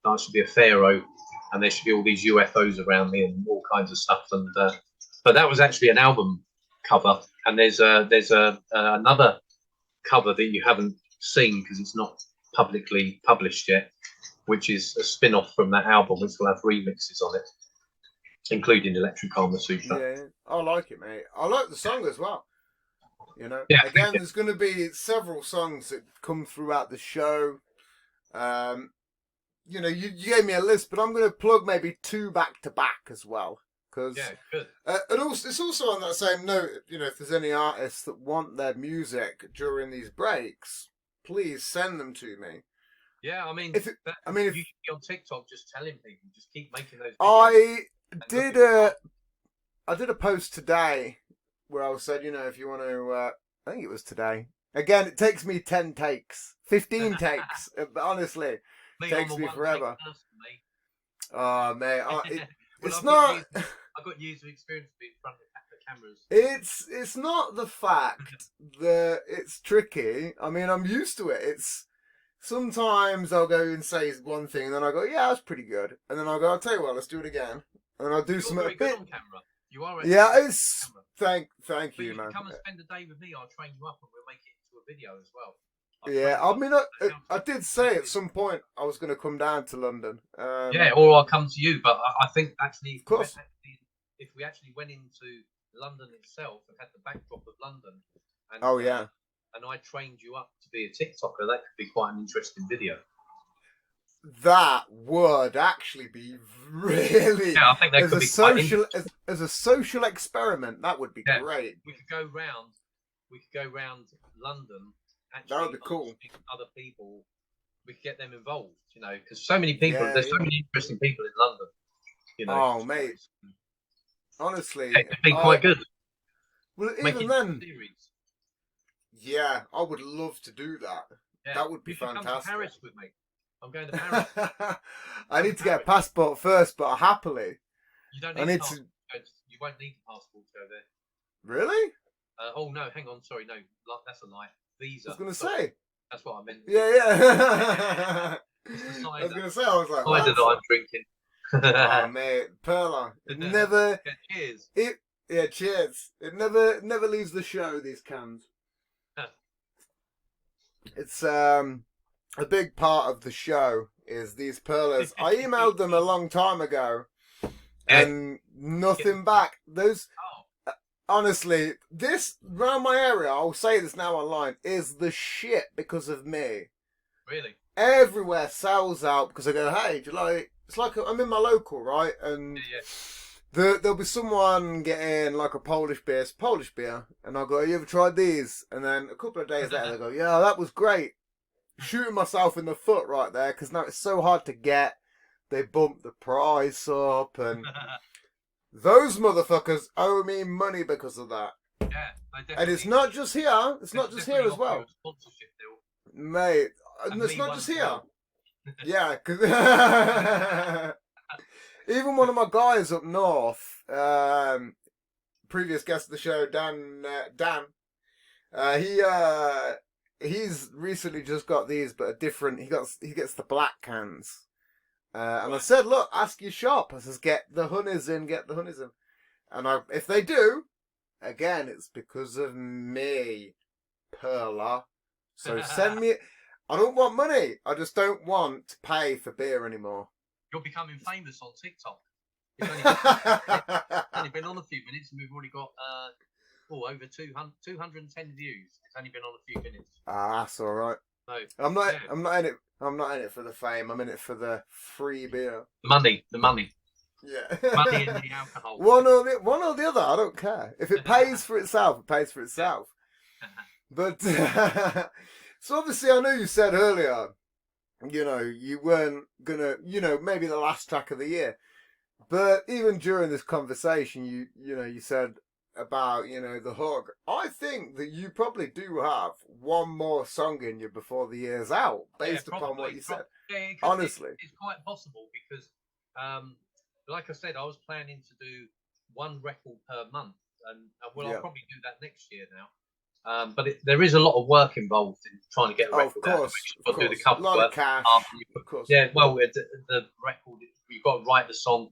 I should be a pharaoh, and there should be all these UFOs around me and all kinds of stuff. And but that was actually an album cover, and there's another cover that you haven't seen because it's not publicly published yet, which is a spin-off from that album, which will have remixes on it, including Electric Karma Sutra. Yeah, I like it, mate. I like the song as well. You know, Yeah, again, there's going to be several songs that come throughout the show. You know, you gave me a list, but I'm going to plug maybe 2 back to back as well. Cause, yeah, good. And also, it's also on that same note, you know, if there's any artists that want their music during these breaks, please send them to me. Yeah, I mean, if you should be on TikTok just telling people, just keep making those videos. I did a post today where I said, you know, if you want to, I think it was today. Again, it takes me 10 takes, 15 takes, but honestly, it takes me forever. Oh, mate, it's not. I've got years of experience being in front of the cameras. It's not the fact that it's tricky. I mean, I'm used to it. It's sometimes I'll go and say one thing, and then I go, yeah, that's pretty good, and then I'll go, I'll tell you what, let's do it again, and I'll do something a bit. On camera. You are. Yeah, it's thank you, man. Come and spend a day with me. I'll train you up, and we'll make it into a video as well. Yeah, I mean, I did say at some point I was going to come down to London. Yeah, or I'll come to you. But I think actually, of course, if we actually went into London itself and had the backdrop of London, and, and I trained you up to be a TikToker, that could be quite an interesting video. That would actually be really. Yeah, I think that could be social as a social experiment. That would be great. We could go round London. Actually, that would be cool. Other people, we could get them involved. You know, because so many people. There's so many interesting people in London. You know. Oh, mate. Honestly, it could be quite good. Well, even then, yeah, I would love to do that. Yeah. That would be fantastic. Come to Paris with me. I'm going to Paris. I need to get a passport first, but happily. You don't need you won't need a passport to go there. Really? Oh no, hang on, sorry, no, that's a lie. Visa. I was going to say. That's what I meant. Yeah. I was going to say, I was like, cider that I'm drinking. Oh mate, Perla. It never. Cheers. Cheers. It never leaves the show. These cans. It's a big part of the show is these Perlas. I emailed them a long time ago, and nothing back. Those. Honestly, this round my area, I'll say this now online, is the shit because of me. Really? Everywhere sells out because I go, hey, do you like? It's like I'm in my local, right? And there'll be someone getting like a Polish beer, and I'll go, you ever tried these? And then a couple of days later, they go, yeah, that was great. Shooting myself in the foot right there because now it's so hard to get. They bumped the price up, and those motherfuckers owe me money because of that. Yeah, they definitely. And it's not just here. It's not just here as well, mate. And it's not just here. Yeah, because even one of my guys up north, previous guest of the show, Dan, he's recently just got these, but a different. He gets the black cans, and I said, look, ask your shop. I says, get the honeys in, and if they do, again, it's because of me, Perla. So send me. I don't want money. I just don't want to pay for beer anymore. You're becoming famous on TikTok. You've only been on a few minutes, and we've already got over 210 views. It's only been on a few minutes. That's all right. So, I'm not in it. I'm not in it for the fame. I'm in it for the free beer. The money. Yeah. Money and the alcohol. One or the other. I don't care. If it pays for itself, it pays for itself. But. So obviously, I know you said earlier, you know, you weren't gonna, you know, maybe the last track of the year, but even during this conversation, you said about, the hook. I think that you probably do have one more song in you before the year's out, based upon what you said. Yeah, Honestly. it's quite possible because, like I said, I was planning to do one record per month, and I'll probably do that next year now. But there is a lot of work involved in trying to get a record out. You've got to do the cover a lot work. Of cash, of course. Yeah, well, the record, you've got to write the song,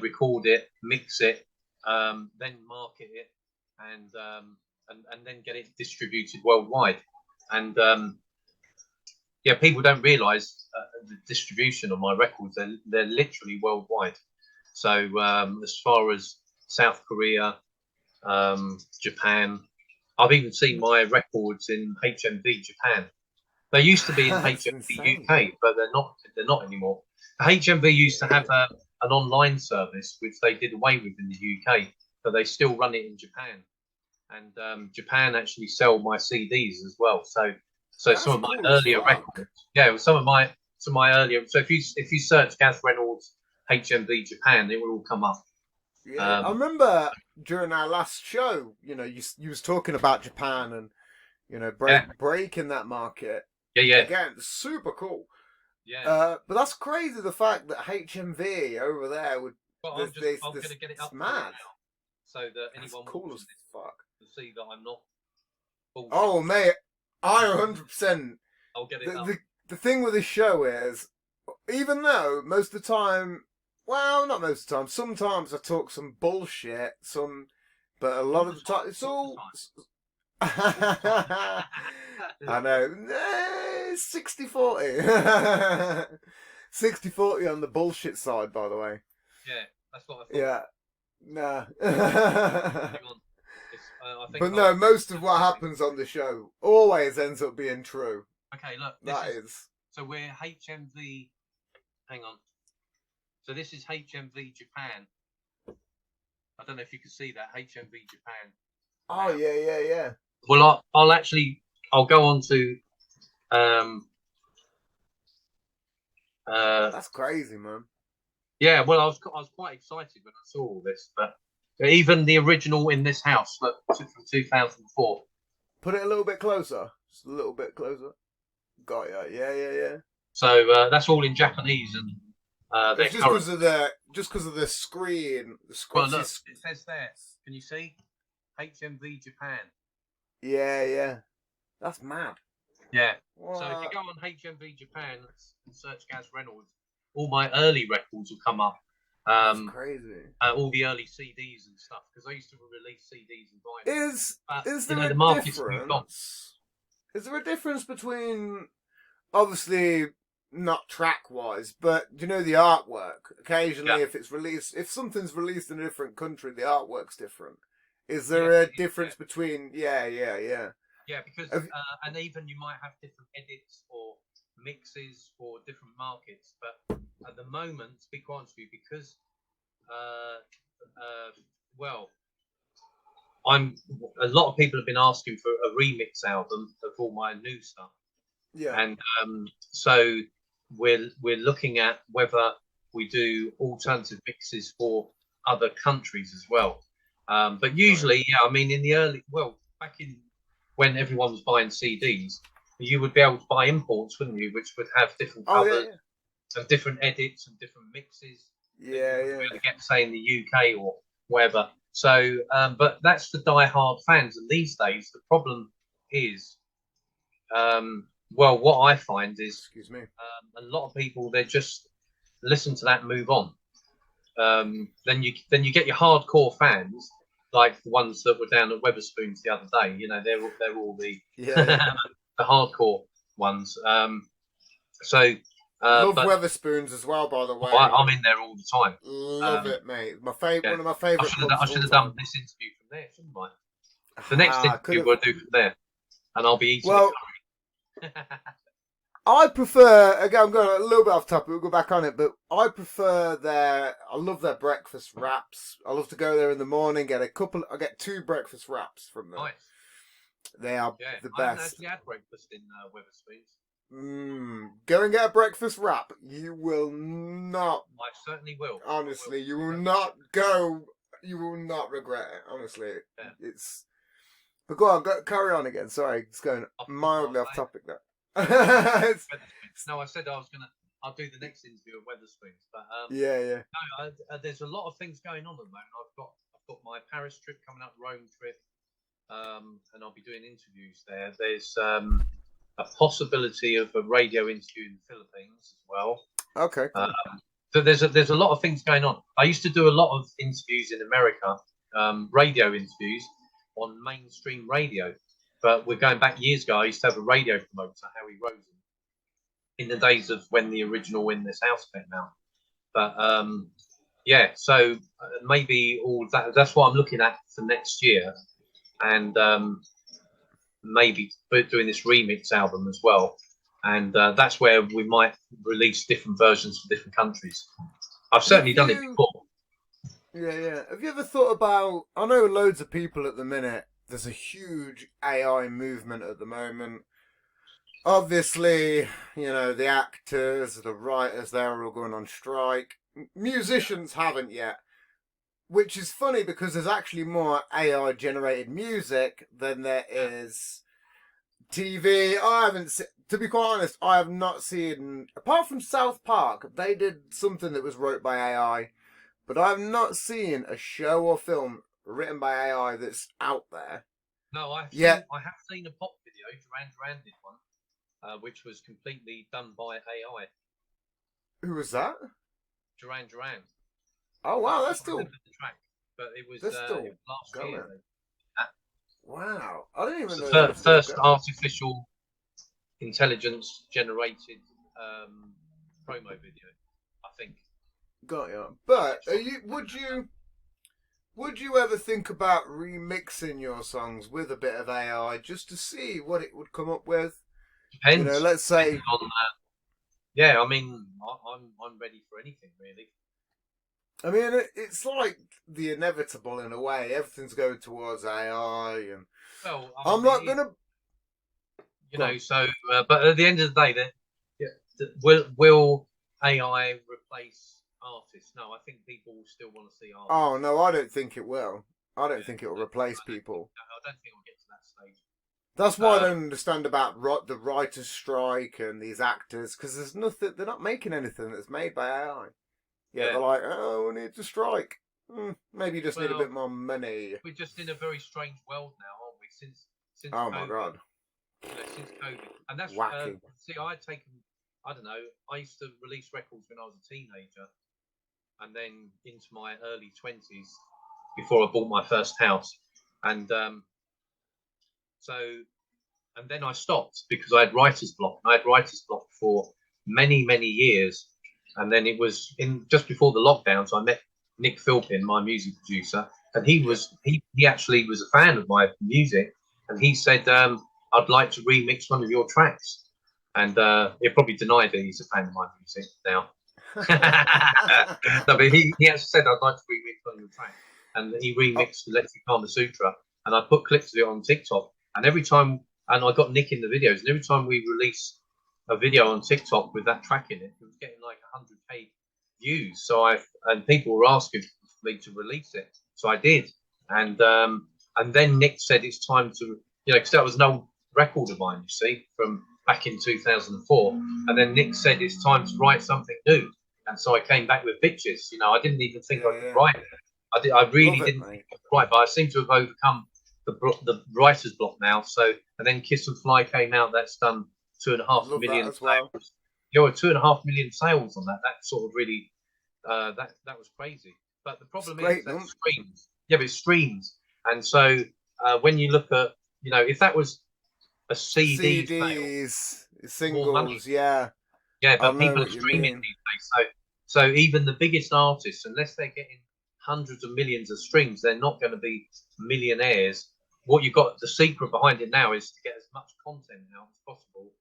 record it, mix it, then market it, and then get it distributed worldwide. And people don't realise the distribution of my records. They're literally worldwide. So as far as South Korea, Japan. I've even seen my records in HMV Japan. They used to be in HMV UK, but they're not. They're not anymore. HMV used to have an online service which they did away with in the UK, but they still run it in Japan. And Japan actually sell my CDs as well. So some of my earlier records. Yeah, some of my earlier. So if you search Gaz Reynolds HMV Japan, it will all come up. Yeah, I remember during our last show, you was talking about Japan and breaking that market. Yeah. Again, super cool. Yeah. But that's crazy. The fact that HMV over there would. Well, I'm going to get it up mad. Now, so that anyone cool as fuck to see that I'm not. Bullshit. Oh mate, I 100%. I'll get it up. The thing with this show is, even though most of the time. Well, not most of the time. Sometimes I talk some bullshit, but a lot of the time it's all. I know. 60-40. 60-40 on the bullshit side, by the way. Yeah, that's what I thought. Yeah. Nah. Hang on. But no, most of what happens on the show always ends up being true. Okay, look. So we're HMV. Hang on. So this is HMV Japan. I don't know if you can see that, HMV Japan. Oh yeah. Well, I'll go on to. That's crazy, man. Yeah, well, I was quite excited when I saw all this, but even the original in this house, look, from 2004. Put it a little bit closer. Just a little bit closer. Got ya. Yeah. So that's all in Japanese and. It's just because of the screen. Well, look, it says there. Can you see? HMV Japan. Yeah. That's mad. Yeah. What? So if you go on HMV Japan and search Gaz Reynolds, all my early records will come up. That's crazy. All the early CDs and stuff, because I used to release CDs and vinyl. Is there a difference? Is there a difference between, obviously, not track-wise, but the artwork? Occasionally, if something's released in a different country, the artwork's different. Is there a difference between? Yeah. Yeah, because and even you might have different edits or mixes for different markets. But at the moment, to be quite honest with you, because a lot of people have been asking for a remix album of all my new stuff. Yeah, and so we're looking at whether we do alternative mixes for other countries as well. But usually, in the early, back in when everyone was buying CDs, you would be able to buy imports, wouldn't you? Which would have different covers and different edits and different mixes. Yeah. Get, say, in the UK or wherever. So, but that's for die-hard fans. And these days, the problem is, what I find is, a lot of people, they just listen to that and move on. Then you get your hardcore fans, like the ones that were down at Wetherspoons the other day. They're all the the hardcore ones. Love Wetherspoons as well, by the way. I'm in there all the time. Love it, mate. One of my favourite. I should have done this interview from there, shouldn't I? The next interview we'll do from there, and I'll be eating the curry. I prefer, again, I'm going a little bit off topic, we'll go back on it, but I prefer I love their breakfast wraps. I love to go there in the morning, I get 2 breakfast wraps from them. Nice. They are the best. I haven't actually had breakfast in Wetherspoons. Go and get a breakfast wrap. You will not. I certainly will. Honestly, you will not go You will not regret it. Honestly, Yeah. it's. But go on, carry on again. Sorry, it's going mildly off topic there. No, I said I'll do the next interview at Weatherspoons, but yeah. no, there's a lot of things going on at the moment. I've got my Paris trip coming up, Rome trip, and I'll be doing interviews there. There's a possibility of a radio interview in the Philippines as well. Okay. Cool. So there's a lot of things going on. I used to do a lot of interviews in America, radio interviews on mainstream radio. But we're going back years ago. I used to have a radio promoter, Harry Rosen, in the days of when the original In This House came out. But yeah, so maybe all that's what I'm looking at for next year, and maybe doing this remix album as well. And that's where we might release different versions for different countries. I've certainly done it before. Yeah. Have you ever thought about? I know loads of people at the minute. There's a huge AI movement at the moment. Obviously, the actors, the writers, they're all going on strike. Musicians haven't yet. Which is funny because there's actually more AI generated music than there is TV. To be quite honest, I have not seen, apart from South Park, they did something that was wrote by AI, but I have not seen a show or film written by AI that's out there. No, I have seen a pop video. Duran did one, which was completely done by AI. Who was that? Duran. Oh wow, that's still the track, but it was still last going. year. Wow, I didn't even know. The first artificial intelligence generated promo video, I think. Got you. But would you ever think about remixing your songs with a bit of AI just to see what it would come up with? Depends. Let's say. Yeah, I mean, I'm ready for anything really. I mean, it's like the inevitable in a way. Everything's going towards AI, and I'm not gonna. So, but at the end of the day, will AI replace artists? No, I think people will still want to see artists. Oh no, I don't think it will. I don't think it will replace people. I don't think we'll get to that stage. That's why I don't understand about the writers' strike and these actors, because there's nothing. They're not making anything that's made by AI. Yeah, they're like, oh, we need to strike. Maybe you just need a bit more money. We're just in a very strange world now, aren't we? Since oh COVID, my god, since COVID, and that's wacky. See, I don't know. I used to release records when I was a teenager, and then into my early 20s before I bought my first house, and then I stopped because I had writer's block. I had writer's block for many years. And then it was just before the lockdowns, I met Nick Philpin, my music producer, and he actually was a fan of my music, and he said, I'd like to remix one of your tracks. And he'll probably deny that he's a fan of my music now. No, but he actually said, I'd like to remix one of your tracks. And he remixed Electric Kama Sutra, and I put clips of it on TikTok. And I got Nick in the videos, and every time we release a video on TikTok with that track in it, it was getting like 100k views. And people were asking for me to release it, so I did. And then Nick said it's time to, because that was an old record of mine, you see, from back in 2004. And then Nick said it's time to write something new. And so I came back with Bitches. I didn't even think I could write it. I really didn't think I could write, but I seem to have overcome the writer's block now. So, and then Kiss and Fly came out. That's done 2.5 million sales. 2.5 million sales on that. That sort of really, that was crazy. But the problem is that streams. Yeah, but it streams. And so when you look at, if that was a CD CDs, sale, more money. Singles, yeah, but people are streaming these days. So even the biggest artists, unless they're getting hundreds of millions of streams, they're not going to be millionaires. What you've got, the secret behind it now is to get as much content out as possible.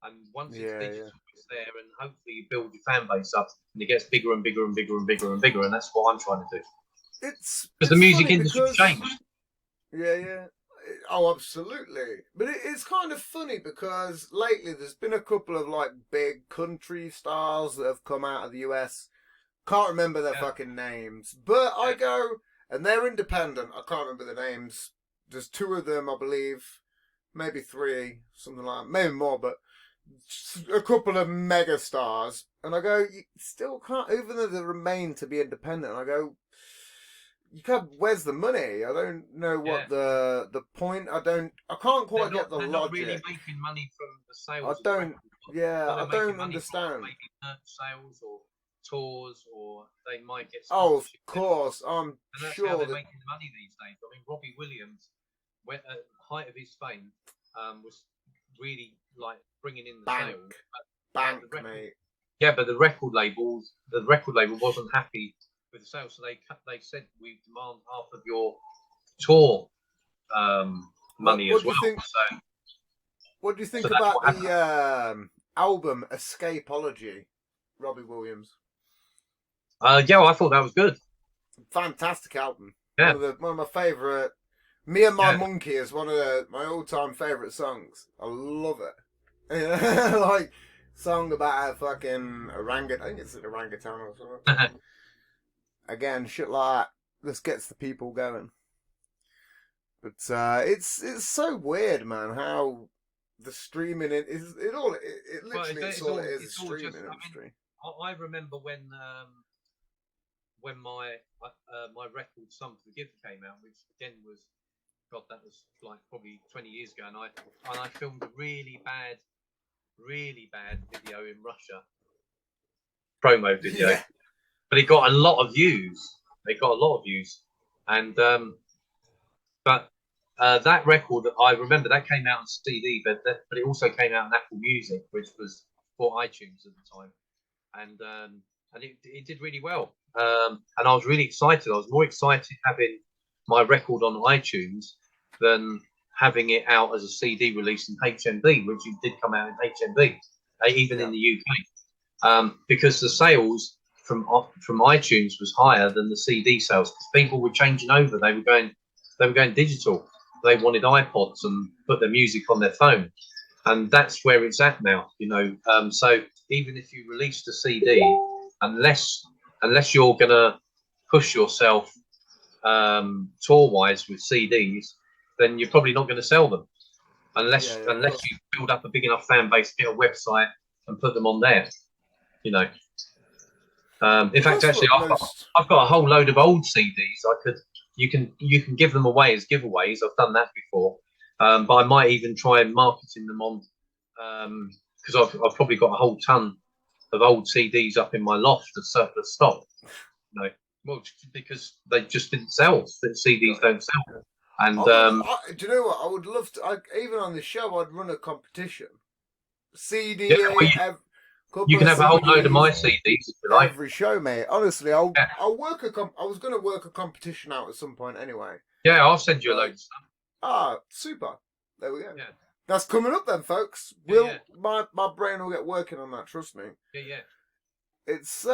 And once it's digital, it's there, and hopefully you build your fan base up, and it gets bigger and bigger and bigger and bigger and bigger, and that's what I'm trying to do. It's because the music industry changed. Yeah. Oh, absolutely. But it's kind of funny because lately there's been a couple of like big country stars that have come out of the US. Can't remember their fucking names, but I go, and they're independent. I can't remember the names. There's two of them, I believe, maybe three, something like that, maybe more, but a couple of mega stars. And I go, you still can't, even though they remain to be independent. And I go, you can't. Where's the money? I don't know what the point. I can't quite get the they're logic. not really making money from the sales. I don't. Yeah, I don't money understand. from maybe merch sales or tours, or they might get. Oh, of course, I'm and that's sure how they're making money these days. I mean, Robbie Williams, when at the height of his fame, was really like bringing in the sales. Bank, mate. Yeah, but the record label wasn't happy with the sales, so they said we demand half of your tour money as well. What do you think about the album Escapology, Robbie Williams? Yeah, I thought that was good. Fantastic album. Yeah. One of my favourite. Me and My Monkey is one of my all-time favourite songs. I love it. Like, song about a fucking orangutan. I think it's an orangutan or something. Again, shit like that. This gets the people going. But it's so weird, man, how the streaming is literally it's all it is streaming industry. I remember when my record Some Forgive came out, which again was, God, that was like probably 20 years ago, and I filmed a really bad video in Russia, promo video, but it got a lot of views. And but that record, I remember that came out on CD, but it also came out on Apple Music, which was for iTunes at the time, and it did really well. And I was really excited. I was more excited having my record on iTunes than having it out as a CD release in HMV, which it did come out in HMV, even in the UK, because the sales from iTunes was higher than the CD sales, because people were changing over. They were going digital. They wanted iPods and put their music on their phone, and that's where it's at now. So even if you released a CD, unless you're gonna push yourself tour wise with CDs, then you're probably not going to sell them unless you build up a big enough fan base, get a website, and put them on there. In fact, actually, I've got a whole load of old CDs. You can give them away as giveaways. I've done that before, but I might even try marketing them on, because I've probably got a whole ton of old CDs up in my loft of surplus stock. Well, because they just didn't sell. The CDs don't sell. And do you know what? I would love to. Even on the show, I'd run a competition. CD. You can have a whole load of my CDs if you like. Every show, mate. Honestly, I'll work I was going to work a competition out at some point anyway. Yeah, I'll send you a load of stuff. Ah, super. There we go. Yeah. That's coming up then, folks. My brain will get working on that. Trust me. Yeah. It's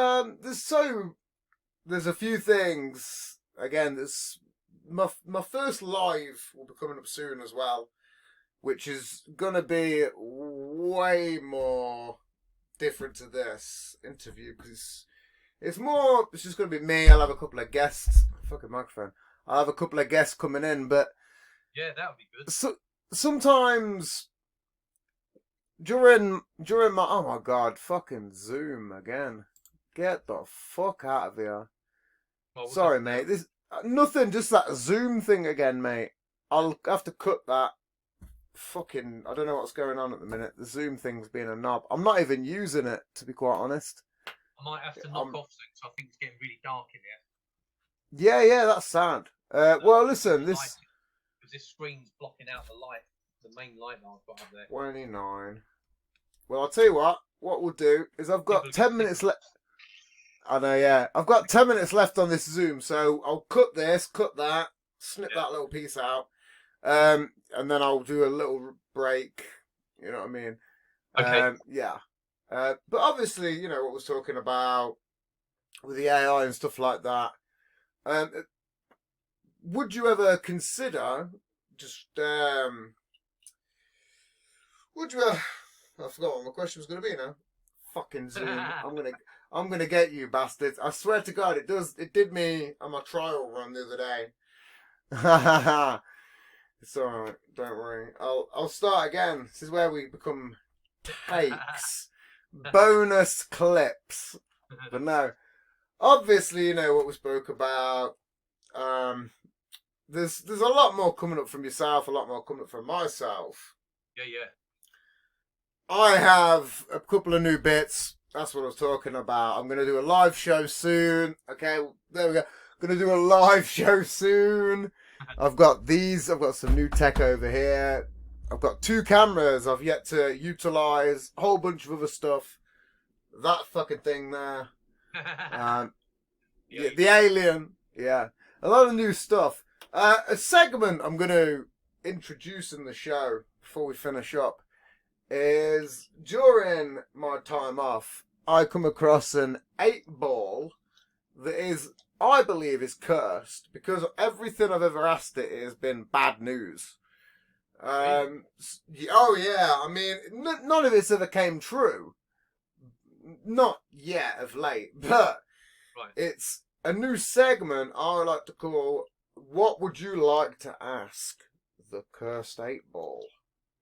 there's a few things. Again, there's my first live will be coming up soon as well, which is gonna be way more different to this interview, because it's just gonna be me. I'll have a couple of guests. Fucking microphone. I'll have a couple of guests coming in, but yeah, that would be good. So sometimes during my oh my god, fucking Zoom again. Get the fuck out of here. Sorry, mate. This nothing, just that Zoom thing again, mate. I'll have to cut that. Fucking, I don't know what's going on at the minute. The Zoom thing's being a knob. I'm not even using it, to be quite honest. I might have to knock off things. I think it's getting really dark in here. Yeah, that's sad. Well, listen, this screen's blocking out the light, the main light that I've got up there. 29. Well, I'll tell you what we'll do is I've got 10 minutes left. I know, yeah. I've got 10 minutes left on this Zoom, so I'll cut that, snip that little piece out, and then I'll do a little break. You know what I mean? Okay. Yeah. But obviously, what I was talking about with the AI and stuff like that. Would you ever consider just would you? I forgot what my question was going to be now. fucking Zoom. I'm gonna get you bastards. I swear to God, it did me on my trial run the other day. It's alright, don't worry. I'll start again. This is where we become takes. Bonus clips. But no. Obviously, you know what we spoke about. There's a lot more coming up from yourself, a lot more coming up from myself. Yeah. I have a couple of new bits. That's what I was talking about. I'm going to do a live show soon. Okay, there we go. Going to do a live show soon. I've got some new tech over here. I've got 2 cameras I've yet to utilize. A whole bunch of other stuff. That fucking thing there. The alien. Yeah. A lot of new stuff. A segment I'm going to introduce in the show before we finish up is during my time off, I come across an 8-ball that is, I believe, is cursed because everything I've ever asked it has been bad news. Oh yeah, I mean, none of this ever came true. Not yet of late, but It's a new segment I like to call "What Would You Like to Ask the Cursed 8-Ball?"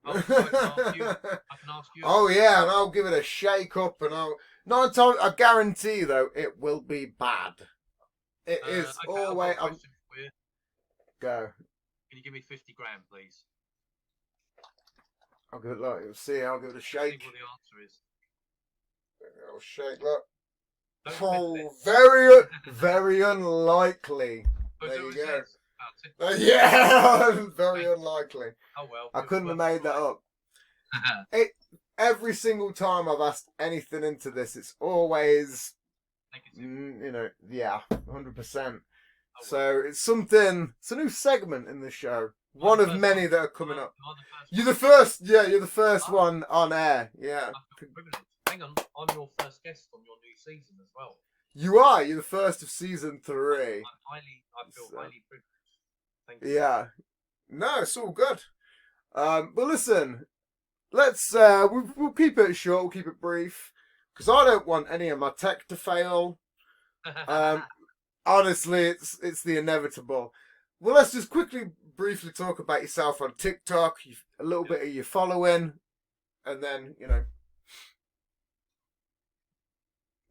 I can ask you. Oh yeah, and I'll give it a shake up, and I guarantee though it will be bad. It is okay, always. I've got a question for you. Go. Can you give me 50 grand, please? I'll give it. Look, you'll see. I'll give it a shake. See what the answer is. I'll shake. Look. Don't Very, very unlikely. But There you it go. says, Yeah, very unlikely. Oh well. I couldn't have made that up. Every single time I've asked anything into this, it's always, you know, yeah, 100%. So it's something. It's a new segment in the show. One of many that are coming up. You're the first. Yeah, you're the first one on air. Yeah. Hang on, I'm your first guest on your new season as well. You are. You're the first of season 3. I feel highly privileged. Thank you. Yeah. No, it's all good. But listen, let's we'll keep it short. We'll keep it brief because I don't want any of my tech to fail. Honestly, it's the inevitable. Well, let's just briefly talk about yourself on TikTok, a little bit of your following, and then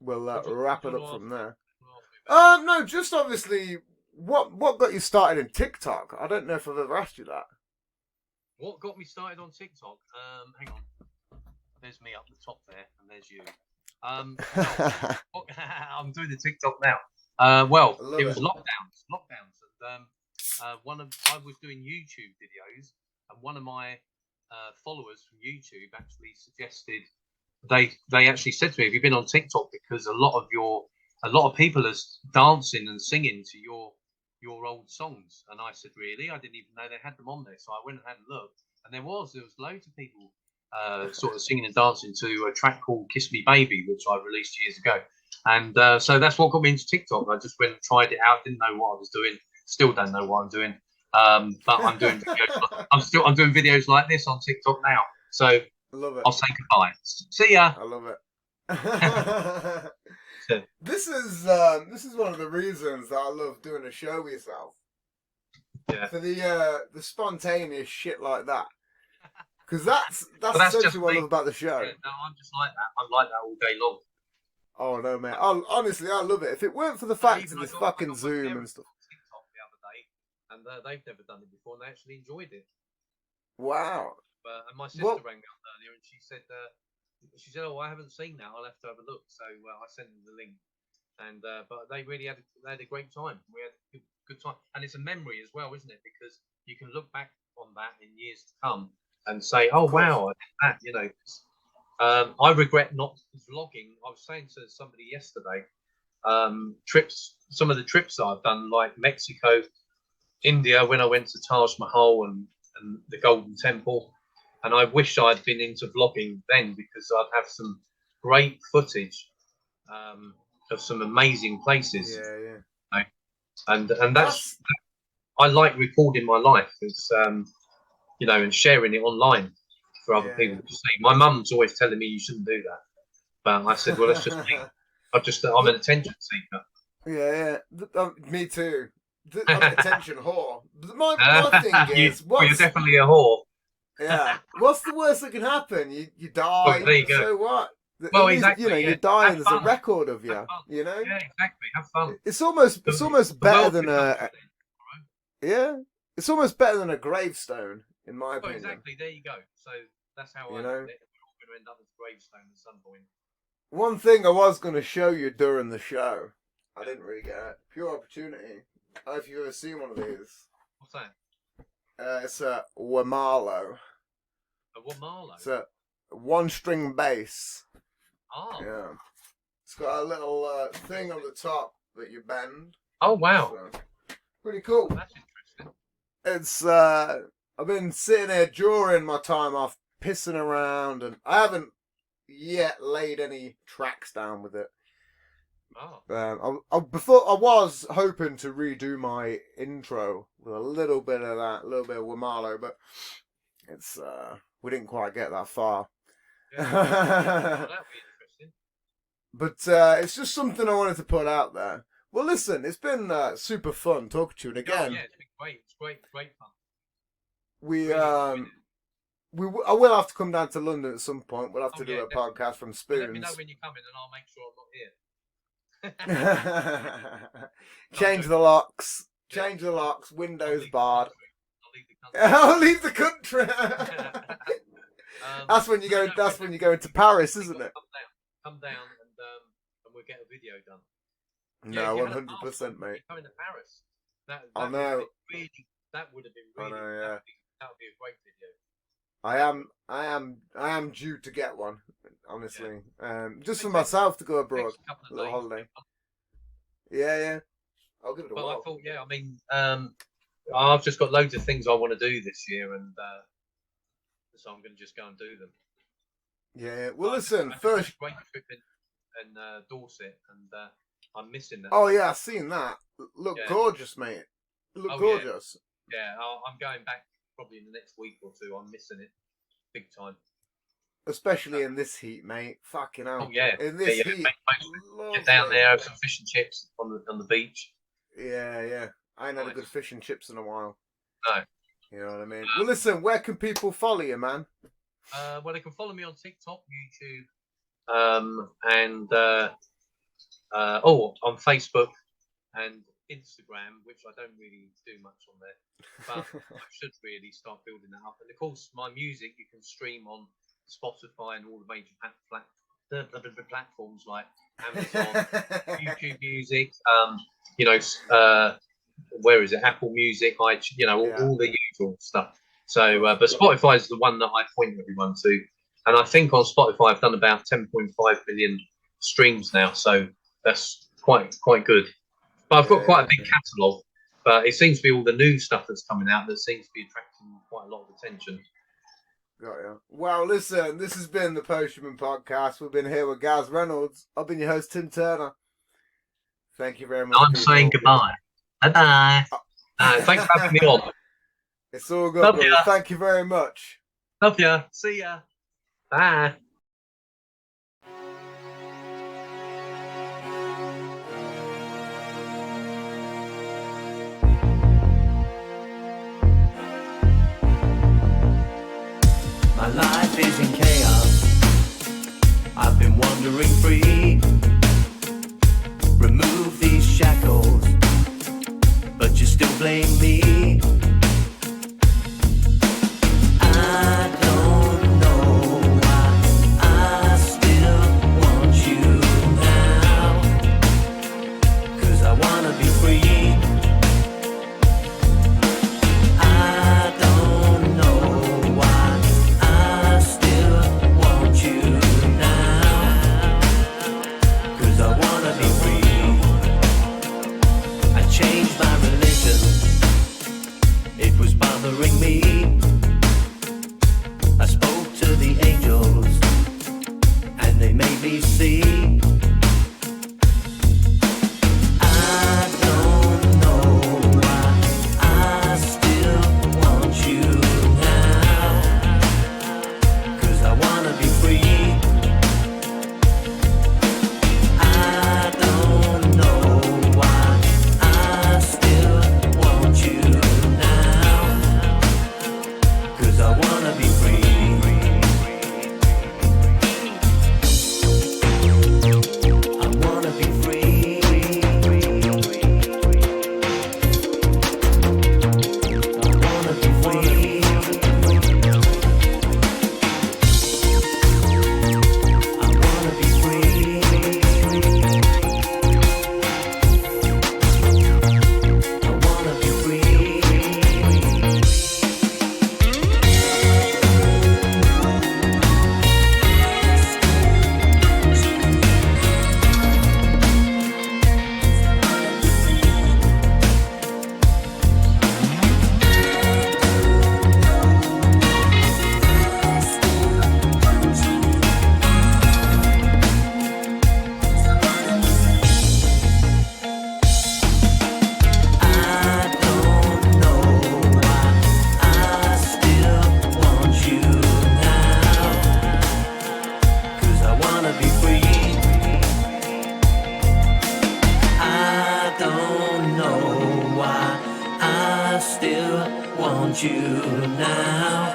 we'll wrap it up from there. No, just obviously, what got you started in TikTok? I don't know if I've ever asked you that. What got me started on TikTok? Hang on. There's me up the top there, and there's you. I'm doing the TikTok now. Well, it was lockdowns, and I was doing YouTube videos, and one of my followers from YouTube actually suggested. They actually said to me, "Have you been on TikTok? Because a lot of people are dancing and singing to your old songs." And I said, "Really? I didn't even know they had them on there." So I went and had a look, and there was loads of people sort of singing and dancing to a track called "Kiss Me Baby," which I released years ago. And so that's what got me into TikTok. I just went and tried it out. Didn't know what I was doing. Still don't know what I'm doing. But I'm doing videos. I'm doing videos like this on TikTok now. So I love it. I'll say goodbye. See ya. I love it. This is one of the reasons that I love doing a show with yourself. Yeah. For the spontaneous shit like that. Because that's essentially what I love about the show. Yeah, no, I'm just like that. I'm like that all day long. Oh no, man! Honestly, I love it. If it weren't for the fact of this fucking Zoom and stuff. TikTok the other day, and they've never done it before, and they actually enjoyed it. Wow. And my sister rang up earlier, and she said, "Oh, I haven't seen that. I'll have to have a look." So I sent them the link, and but they really had a great time. We had a good time, and it's a memory as well, isn't it? Because you can look back on that in years to come and say, "Oh wow, I did that," you know. I regret not vlogging. I was saying to somebody yesterday, some of the trips I've done, like Mexico, India, when I went to Taj Mahal and the Golden Temple, and I wish I'd been into vlogging then because I'd have some great footage of some amazing places. Yeah. You know? And that's I like recording my life. It's and sharing it online for other people to see. My mum's always telling me you shouldn't do that. But I said, well, that's just me. I'm an attention seeker. Yeah, me too. I'm an attention whore. My thing is, you're definitely a whore. what's the worst that can happen? You die. Well, there you go. So what? Well, at least, exactly. You know, yeah. you die. Have There's fun. a record of you. You know. Yeah, exactly. Have fun. It's almost better than a. Yeah. It's almost better than a gravestone, in my opinion. Exactly. There you go. So that's how I know. We're all going to end up as gravestones at some point. One thing I was going to show you during the show, I didn't really get it. Pure opportunity. I don't know if you've ever seen one of these. What's that? It's a Wamalo. A Wamalo? It's a one-string bass. Oh. Yeah. It's got a little thing on the top that you bend. Oh, wow. So, pretty cool. That's interesting. It's, I've been sitting here during my time off pissing around, and I haven't yet laid any tracks down with it. Oh. Before I was hoping to redo my intro with a little bit of that, a little bit of Wamalo, but it's we didn't quite get that far. Yeah. Well, that'd be interesting. But it's just something I wanted to put out there. Well, listen, it's been super fun talking to you, and again, yeah, it's been great. It's great fun. I will have to come down to London at some point. We'll have to do a definitely. podcast from Spoons. Let me know when you're coming, and I'll make sure I'm not here. Change the locks. Windows barred. I'll leave the country. I'll leave the country. That's when you go. That's when you go into Paris, isn't it? Come down, and we'll get a video done. No, 100%, mate. Coming to Paris. I know. That would have been really. I know, yeah. That would be a great video. I am due to get one, honestly. Just for myself to go abroad, a little holiday. Yeah. I'll give it a whirl. I thought, I mean, I've just got loads of things I want to do this year, and so I'm going to just go and do them. Yeah. Well, listen, first. A great trip in Dorset, and I'm missing that. Oh yeah, I've seen that. Look gorgeous, mate. Look gorgeous. Yeah, I'm going back probably in the next week or two. I'm missing it big time. Especially in this heat, mate. Fucking hell. Oh yeah. In this heat. Get down there, have some fish and chips on the beach. Yeah. I ain't had a good fish and chips in a while. No. You know what I mean? Well, listen, where can people follow you, man? Well, they can follow me on TikTok, YouTube, and on Facebook and Instagram, which I don't really do much on there, but I should really start building that up. And of course, my music you can stream on Spotify and all the major platforms like Amazon, YouTube Music, where is it? Apple Music, all the usual stuff. So, but Spotify is the one that I point everyone to, and I think on Spotify I've done about 10.5 million streams now, so that's quite good. But I've got quite a big catalogue, but it seems to be all the new stuff that's coming out that seems to be attracting quite a lot of attention. Got you. Well, listen, this has been the Posthuman Podcast. We've been here with Gaz Reynolds. I've been your host, Tim Turner. Thank you very much. I'm saying goodbye. Bye-bye. Thanks for having me on. It's all good, brother. Thank you very much. Love ya. See ya. Bye. My life is in chaos. I've been wandering free. Remove these shackles, but you still blame me. I don't know why I still want you now, 'cause I wanna be free. I don't know why I still want you now, 'cause I wanna be free. I changed my religion, it was bothering me. I spoke to the angels, and they made me see. I don't know why I still want you now, 'cause I wanna be free. you now.